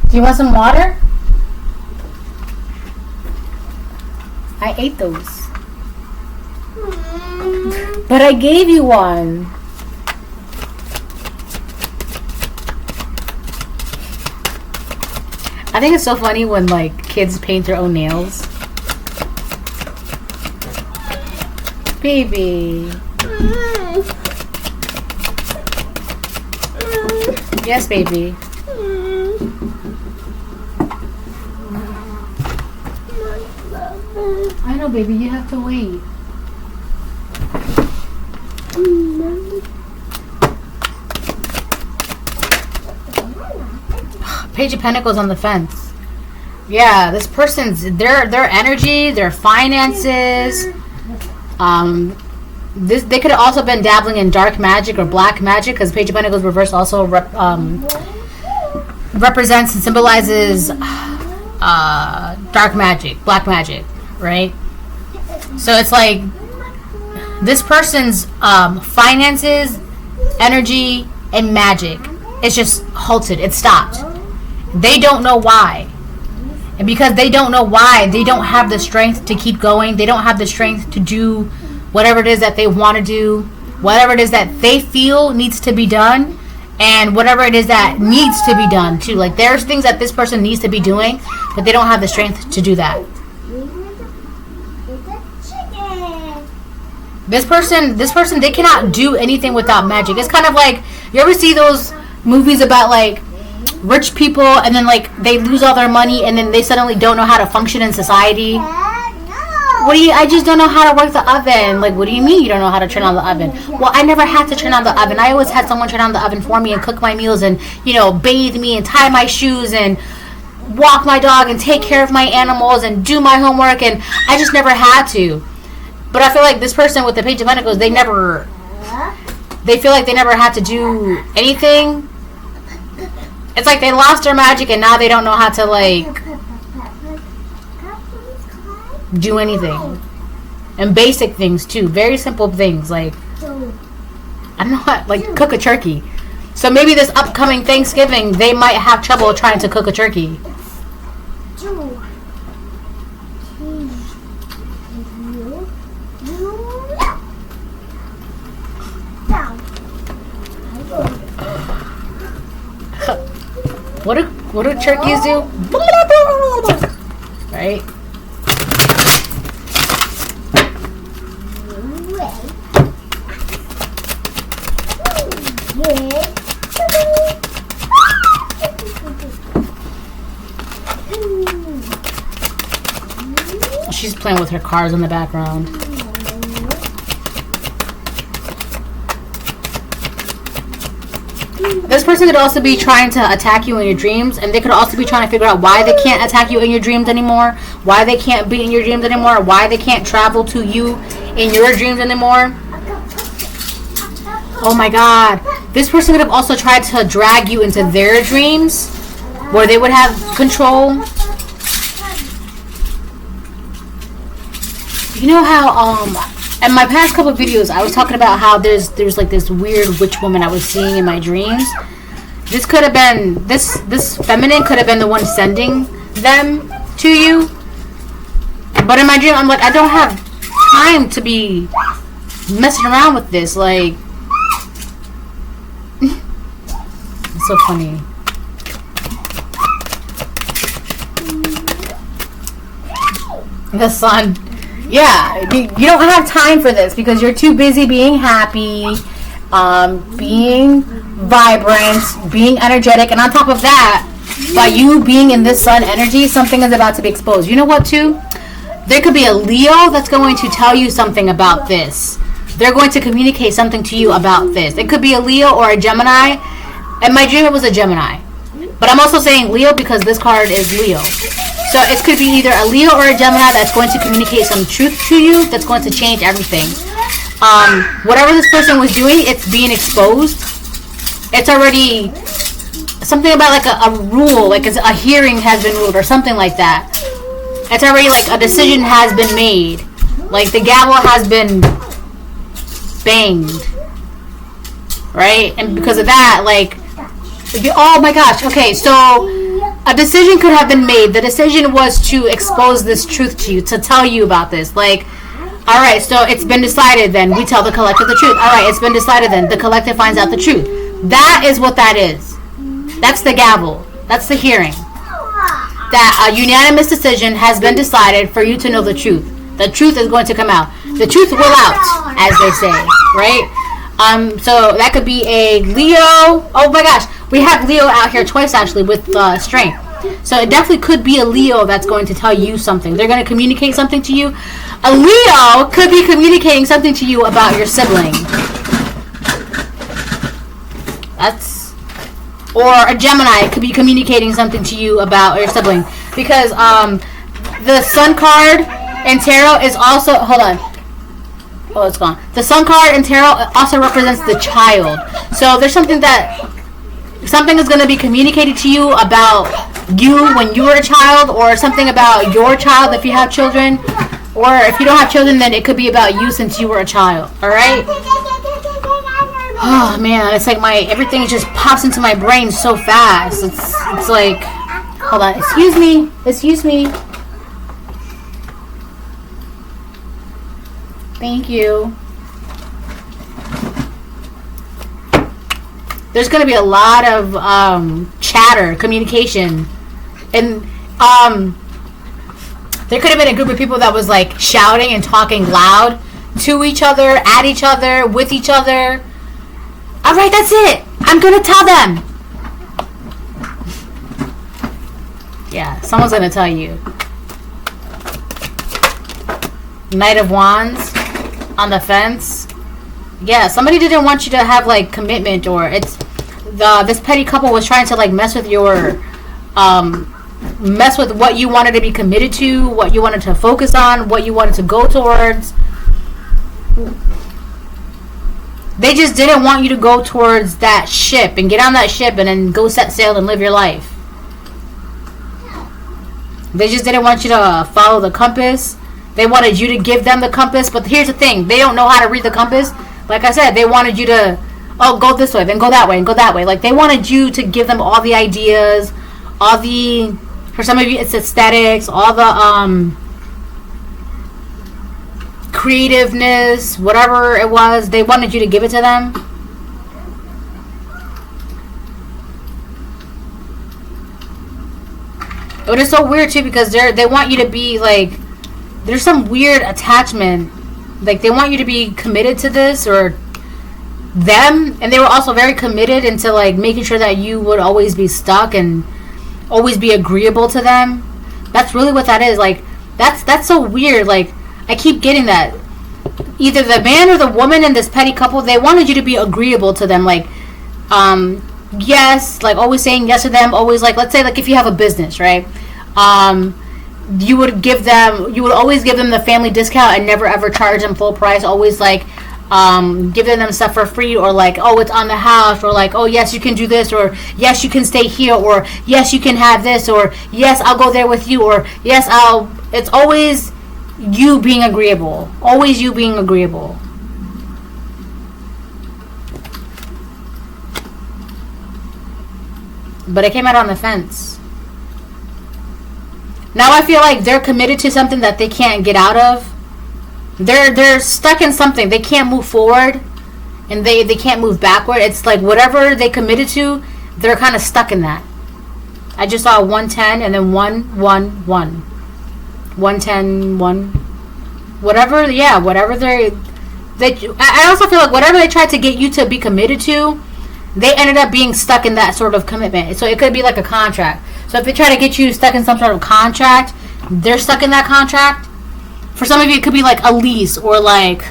Do you want some water? I ate those. But I gave you one. I think it's so funny when like kids paint their own nails. Baby. Yes, baby. I know, baby. You have to wait. Page of Pentacles on the fence. Yeah, this person's their energy, their finances. They could have also been dabbling in dark magic or black magic, because Page of Pentacles reverse also represents and symbolizes dark magic, black magic, right? So it's like this person's finances, energy, and magic is just halted. It stopped. They don't know why. And because they don't know why, they don't have the strength to keep going. They don't have the strength to do whatever it is that they want to do, whatever it is that they feel needs to be done, and whatever it is that needs to be done too. Like there's things that this person needs to be doing, but they don't have the strength to do that. This person, they cannot do anything without magic. It's kind of like, you ever see those movies about like rich people and then like they lose all their money and then they suddenly don't know how to function in society? I just don't know how to work the oven. Like, what do you mean you don't know how to turn on the oven? Well, I never had to turn on the oven. I always had someone turn on the oven for me and cook my meals and, you know, bathe me and tie my shoes and walk my dog and take care of my animals and do my homework, and I just never had to. But I feel like this person with the Page of Pentacles, they feel like they never had to do anything. It's like they lost their magic and now they don't know how to, like, do anything. And basic things, too. Very simple things, like, I don't know what, like, cook a turkey. So maybe this upcoming Thanksgiving, they might have trouble trying to cook a turkey. What do turkeys do? Right? She's playing with her cars in the background. This person could also be trying to attack you in your dreams, and they could also be trying to figure out why they can't attack you in your dreams anymore, why they can't be in your dreams anymore, why they can't travel to you in your dreams anymore. Oh my god. This person could have also tried to drag you into their dreams, where they would have control. You know how, in my past couple of videos, I was talking about how there's like this weird witch woman I was seeing in my dreams. This could have been, this feminine could have been the one sending them to you. But in my dream, I'm like, I don't have time to be messing around with this. Like, it's so funny. The sun. Yeah, you don't have time for this because you're too busy being happy, being vibrant, being energetic, and on top of that, by you being in this sun energy, something is about to be exposed. You know what, too? There could be a Leo that's going to tell you something about this. They're going to communicate something to you about this. It could be a Leo or a Gemini. In my dream, it was a Gemini. But I'm also saying Leo because this card is Leo. So it could be either a Leo or a Gemini that's going to communicate some truth to you that's going to change everything. Whatever this person was doing, it's being exposed. It's already something about like a rule, like a hearing has been ruled or something like that. It's already like a decision has been made. Like the gavel has been banged. right? And because of that, like, oh my gosh, okay, so a decision could have been made. The decision was to expose this truth to you, to tell you about this. Like, all right, so it's been decided then. We tell the collective the truth. All right, it's been decided then. The collective finds out the truth. That is what that is. That's the gavel. That's the hearing. That a unanimous decision has been decided for you to know the truth. The truth is going to come out. The truth will out, as they say, right? So that could be a Leo. Oh my gosh, we have Leo out here twice actually with strength. So it definitely could be a Leo that's going to tell you something. They're going to communicate something to you. A Leo could be communicating something to you about your sibling. Or a Gemini could be communicating something to you about your sibling. Because the Sun card in Tarot is also, hold on. Oh, it's gone. The Sun card in Tarot also represents the child. So there's something is going to be communicated to you about you when you were a child, or something about your child if you have children, or if you don't have children, then it could be about you since you were a child. All right. Oh man, it's like everything just pops into my brain so fast. It's like, hold on. Excuse me. Thank you. There's going to be a lot of chatter, communication. And there could have been a group of people that was like shouting and talking loud to each other, at each other, with each other. All right, that's it. I'm going to tell them. Yeah, someone's going to tell you. Knight of Wands on the fence. Yeah, somebody didn't want you to have like commitment, or this petty couple was trying to like mess with what you wanted to be committed to, what you wanted to focus on, what you wanted to go towards. They just didn't want you to go towards that ship and get on that ship and then go set sail and live your life. They just didn't want you to follow the compass. They wanted you to give them the compass, but here's the thing. They don't know how to read the compass. Like I said, they wanted you to, go this way, then go that way, and go that way. Like, they wanted you to give them all the ideas, for some of you, it's aesthetics, all the, creativeness, whatever it was, they wanted you to give it to them. But it's so weird too, because they want you to be like, there's some weird attachment, like they want you to be committed to this or them, and they were also very committed into like making sure that you would always be stuck and always be agreeable to them. That's really what that is. Like, that's so weird. Like, I keep getting that. Either the man or the woman in this petty couple, they wanted you to be agreeable to them. Like, yes, like always saying yes to them. Always like, let's say like if you have a business, right? You would always give them the family discount and never ever charge them full price. Always like, giving them stuff for free, or like, oh, it's on the house, or like, oh yes, you can do this, or yes, you can stay here, or yes, you can have this, or yes, I'll go there with you, or yes, it's always you being agreeable. Always you being agreeable. But it came out on the fence. Now I feel like they're committed to something that they can't get out of. They're stuck in something. They can't move forward, and they can't move backward. It's like whatever they committed to, they're kind of stuck in that. I just saw 110 and then 111. 110, 1, whatever. Yeah, whatever I also feel like whatever they tried to get you to be committed to, they ended up being stuck in that sort of commitment. So it could be like a contract. So if they try to get you stuck in some sort of contract, they're stuck in that contract. For some of you, it could be like a lease, or like,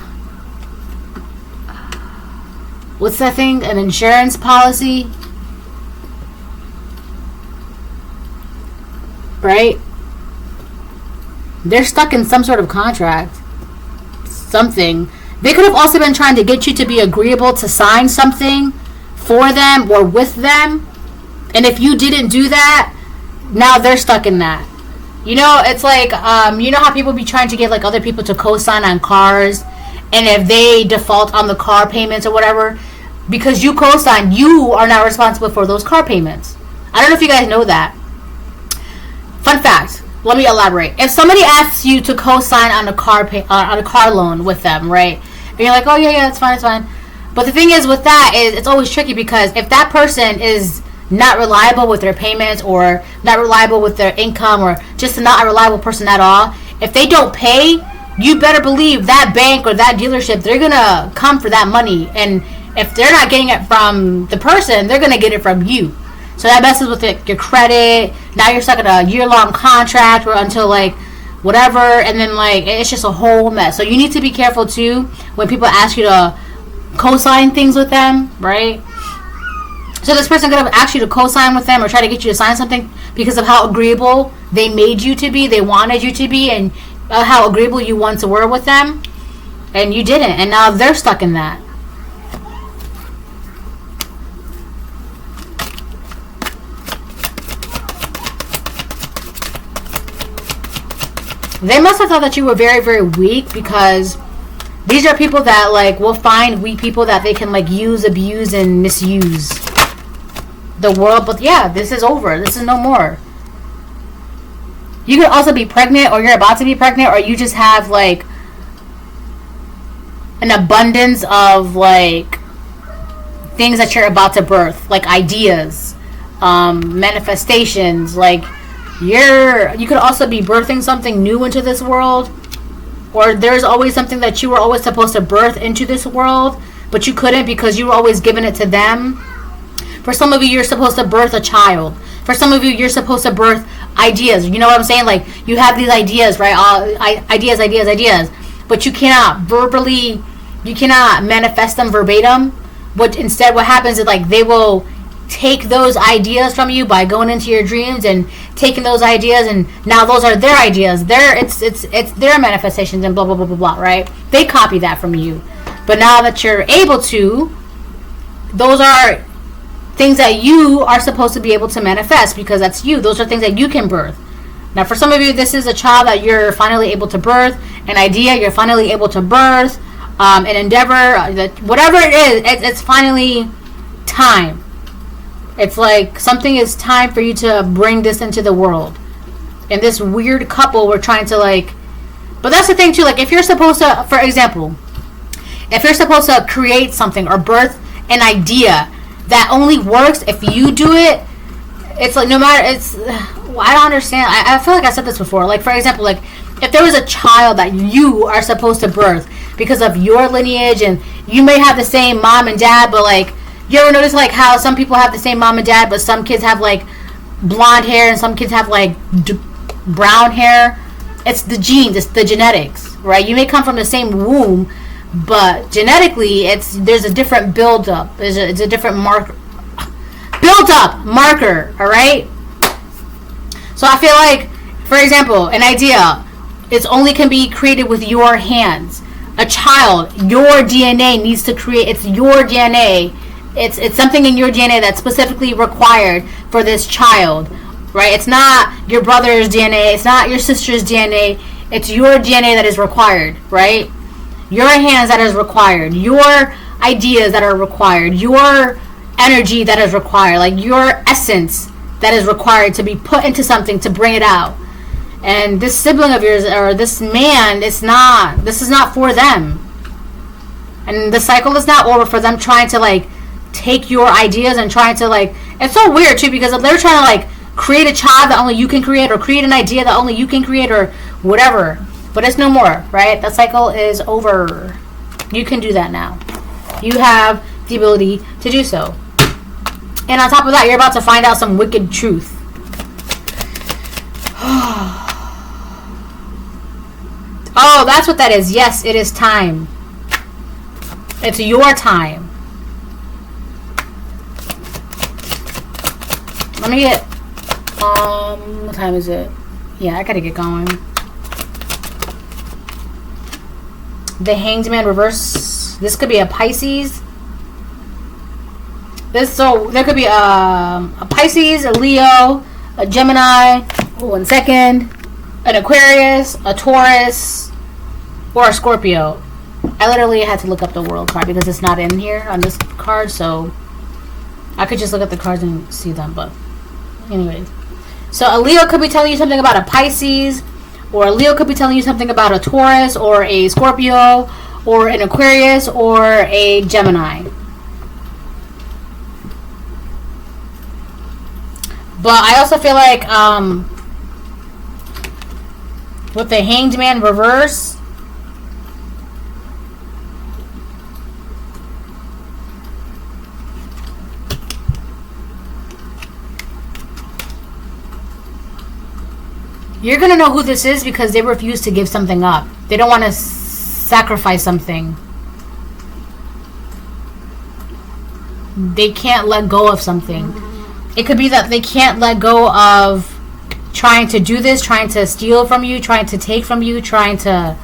what's that thing? An insurance policy, right? They're stuck in some sort of contract. Something. They could have also been trying to get you to be agreeable to sign something for them or with them. And if you didn't do that, now they're stuck in that. You know, it's like, you know how people be trying to get like other people to co-sign on cars, and if they default on the car payments or whatever, because you co-signed, you are now responsible for those car payments. I don't know if you guys know that. Fun fact. Let me elaborate. If somebody asks you to co-sign on a car loan with them, right? And you're like, oh yeah, it's fine. But the thing is with that is it's always tricky, because if that person is not reliable with their payments, or not reliable with their income, or just not a reliable person at all, if they don't pay, you better believe that bank or that dealership, they're gonna come for that money. And if they're not getting it from the person, they're gonna get it from you. So that messes with your credit. Now you're stuck in a year-long contract or until like whatever, and then like it's just a whole mess. So you need to be careful too when people ask you to co-sign things with them, right? So this person could have asked you to co-sign with them or try to get you to sign something because of how agreeable they made you to be, they wanted you to be, and how agreeable you once were with them, and you didn't, and now they're stuck in that. They must have thought that you were very, very weak, because these are people that like will find weak people that they can like use, abuse, and misuse the world. But yeah, this is over. This is no more. You could also be pregnant, or you're about to be pregnant, or you just have like an abundance of like things that you're about to birth, like ideas, manifestations, like you could also be birthing something new into this world, or there's always something that you were always supposed to birth into this world, but you couldn't because you were always giving it to them. For some of you, you're supposed to birth a child. For some of you, you're supposed to birth ideas. You know what I'm saying? Like, you have these ideas, right? Ideas. But you cannot manifest them verbatim. What happens is like they will take those ideas from you by going into your dreams and taking those ideas, and now those are their ideas. It's their manifestations and blah blah blah blah blah, right? They copy that from you. But now that you're able to, those are things that you are supposed to be able to manifest, because that's you. Those are things that you can birth. Now for some of you, this is a child that you're finally able to birth, an idea you're finally able to birth, an endeavor, whatever it is, it's finally time. It's like something is time for you to bring this into the world. And this weird couple we're trying to like, but that's the thing too, like if you're supposed to, for example, if you're supposed to create something or birth an idea that only works if you do it, it's like no matter, I don't understand. I feel like I said this before. Like for example, like if there was a child that you are supposed to birth because of your lineage, and you may have the same mom and dad, but like, you ever notice like how some people have the same mom and dad, but some kids have like blonde hair and some kids have like brown hair? It's the genes, it's the genetics, right? You may come from the same womb, but genetically there's a different build-up. It's a different marker, all right? So I feel like, for example, an idea, it only can be created with your hands. A child, your DNA needs to create, it's your DNA. It's something in your DNA that's specifically required for this child, right? It's not your brother's DNA. It's not your sister's DNA. It's your DNA that is required, right? Your hands that is required. Your ideas that are required. Your energy that is required. Like your essence that is required to be put into something to bring it out. And this sibling of yours, or this man, this is not for them. And the cycle is not over for them trying to like take your ideas and trying to like, it's so weird too, because they're trying to like create a child that only you can create, or create an idea that only you can create, or whatever. But it's no more, right? That cycle is over. You can do that now. You have the ability to do so. And on top of that, you're about to find out some wicked truth. Oh, that's what that is. Yes, it is time. It's your time. Let me get, what time is it? Yeah, I gotta get going. The Hanged Man reverse. This could be a Pisces. So there could be a Pisces, a Leo, a Gemini, 1 second, an Aquarius, a Taurus, or a Scorpio. I literally had to look up the world card because it's not in here on this card, so I could just look at the cards and see them, but anyways. So a Leo could be telling you something about a Pisces, or a Leo could be telling you something about a Taurus, or a Scorpio, or an Aquarius, or a Gemini. But I also feel like with the Hanged Man reverse, you're going to know who this is because they refuse to give something up. They don't want to sacrifice something. They can't let go of something. It could be that they can't let go of trying to do this, trying to steal from you, trying to take from you, trying to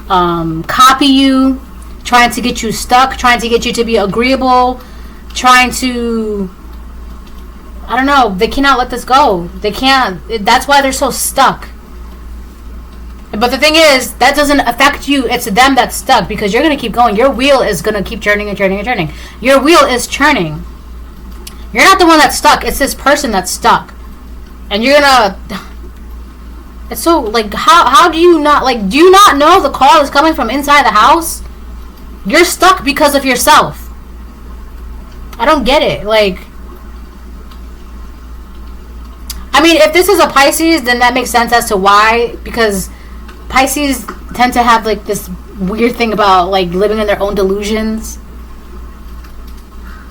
copy you, trying to get you stuck, trying to get you to be agreeable, trying to... I don't know. They cannot let this go. They can't. That's why they're so stuck. But the thing is, that doesn't affect you. It's them that's stuck because you're going to keep going. Your wheel is going to keep turning and turning and turning. Your wheel is churning. You're not the one that's stuck. It's this person that's stuck. And you're going to... It's so, like, how do you not... Like, do you not know the call is coming from inside the house? You're stuck because of yourself. I don't get it. Like... I mean, if this is a Pisces, then that makes sense as to why. Because Pisces tend to have, like, this weird thing about, like, living in their own delusions.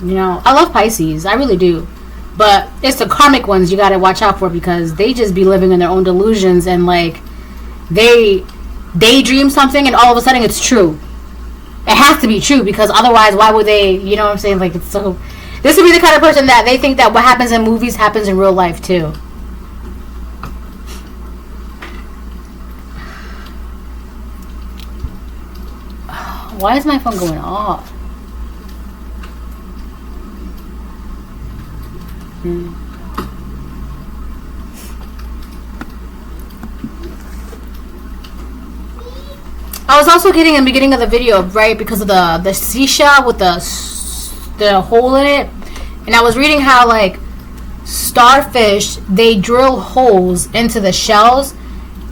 You know, I love Pisces. I really do. But it's the karmic ones you gotta watch out for because they just be living in their own delusions and, like, they daydream something and all of a sudden it's true. It has to be true because otherwise why would they, you know what I'm saying? Like, it's so... This would be the kind of person that they think that what happens in movies happens in real life, too. Why is my phone going off? I was also getting in the beginning of the video, right, because of the seashell with the hole in it, and I was reading how, like, starfish, they drill holes into the shells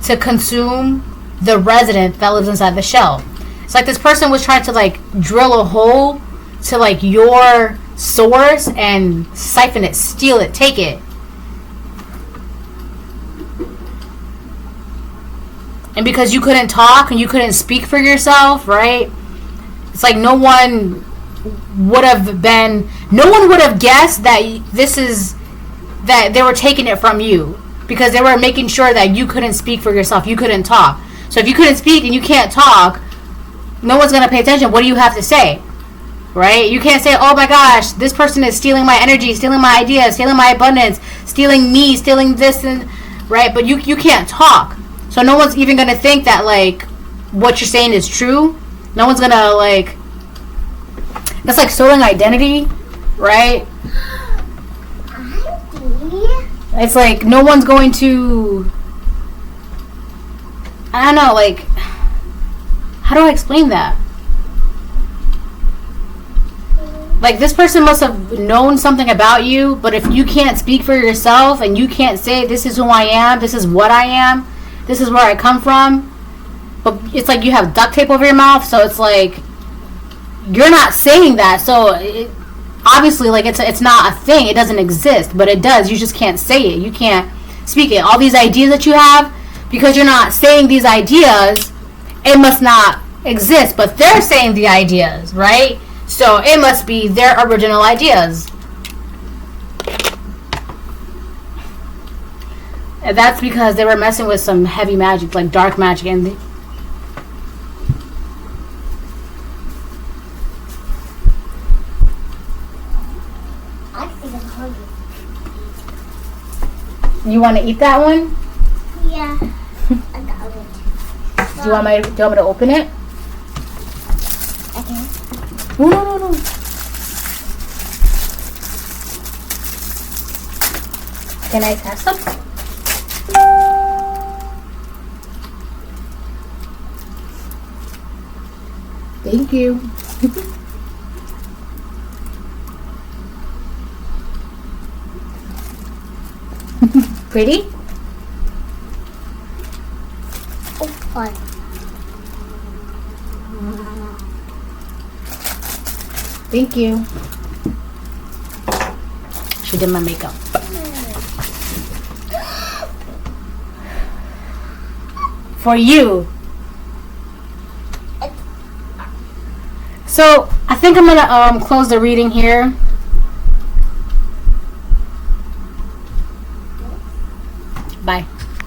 to consume the resident that lives inside the shell. It's like this person was trying to, like, drill a hole to, like, your source and siphon it, steal it, take it. And because you couldn't talk and you couldn't speak for yourself, right? It's like no one would have guessed that that they were taking it from you because they were making sure that you couldn't speak for yourself. You couldn't talk. So if you couldn't speak and you can't talk, no one's going to pay attention. What do you have to say? Right? You can't say, oh my gosh, this person is stealing my energy, stealing my ideas, stealing my abundance, stealing me, stealing this, and right? But you can't talk. So no one's even going to think that, like, what you're saying is true. No one's going to, like... That's like stolen identity, right? It's like no one's going to... I don't know, like... How do I explain that? Like, this person must have known something about you, but if you can't speak for yourself and you can't say, this is who I am, this is what I am, this is where I come from, but it's like you have duct tape over your mouth, so it's like you're not saying that, so obviously, like, it's not a thing, it doesn't exist, but it does, you just can't say it, you can't speak it. All these ideas that you have, because you're not saying these ideas, it must not exist, but they're saying the ideas, right? So it must be their original ideas. And that's because they were messing with some heavy magic, like dark magic, and you want to eat that one? Yeah. I got it. Do you want me to open it? Okay. No. Can I test them? Thank you. Pretty? Oh, fun. Thank you. She did my makeup. For you. So, I think I'm gonna close the reading here. Bye.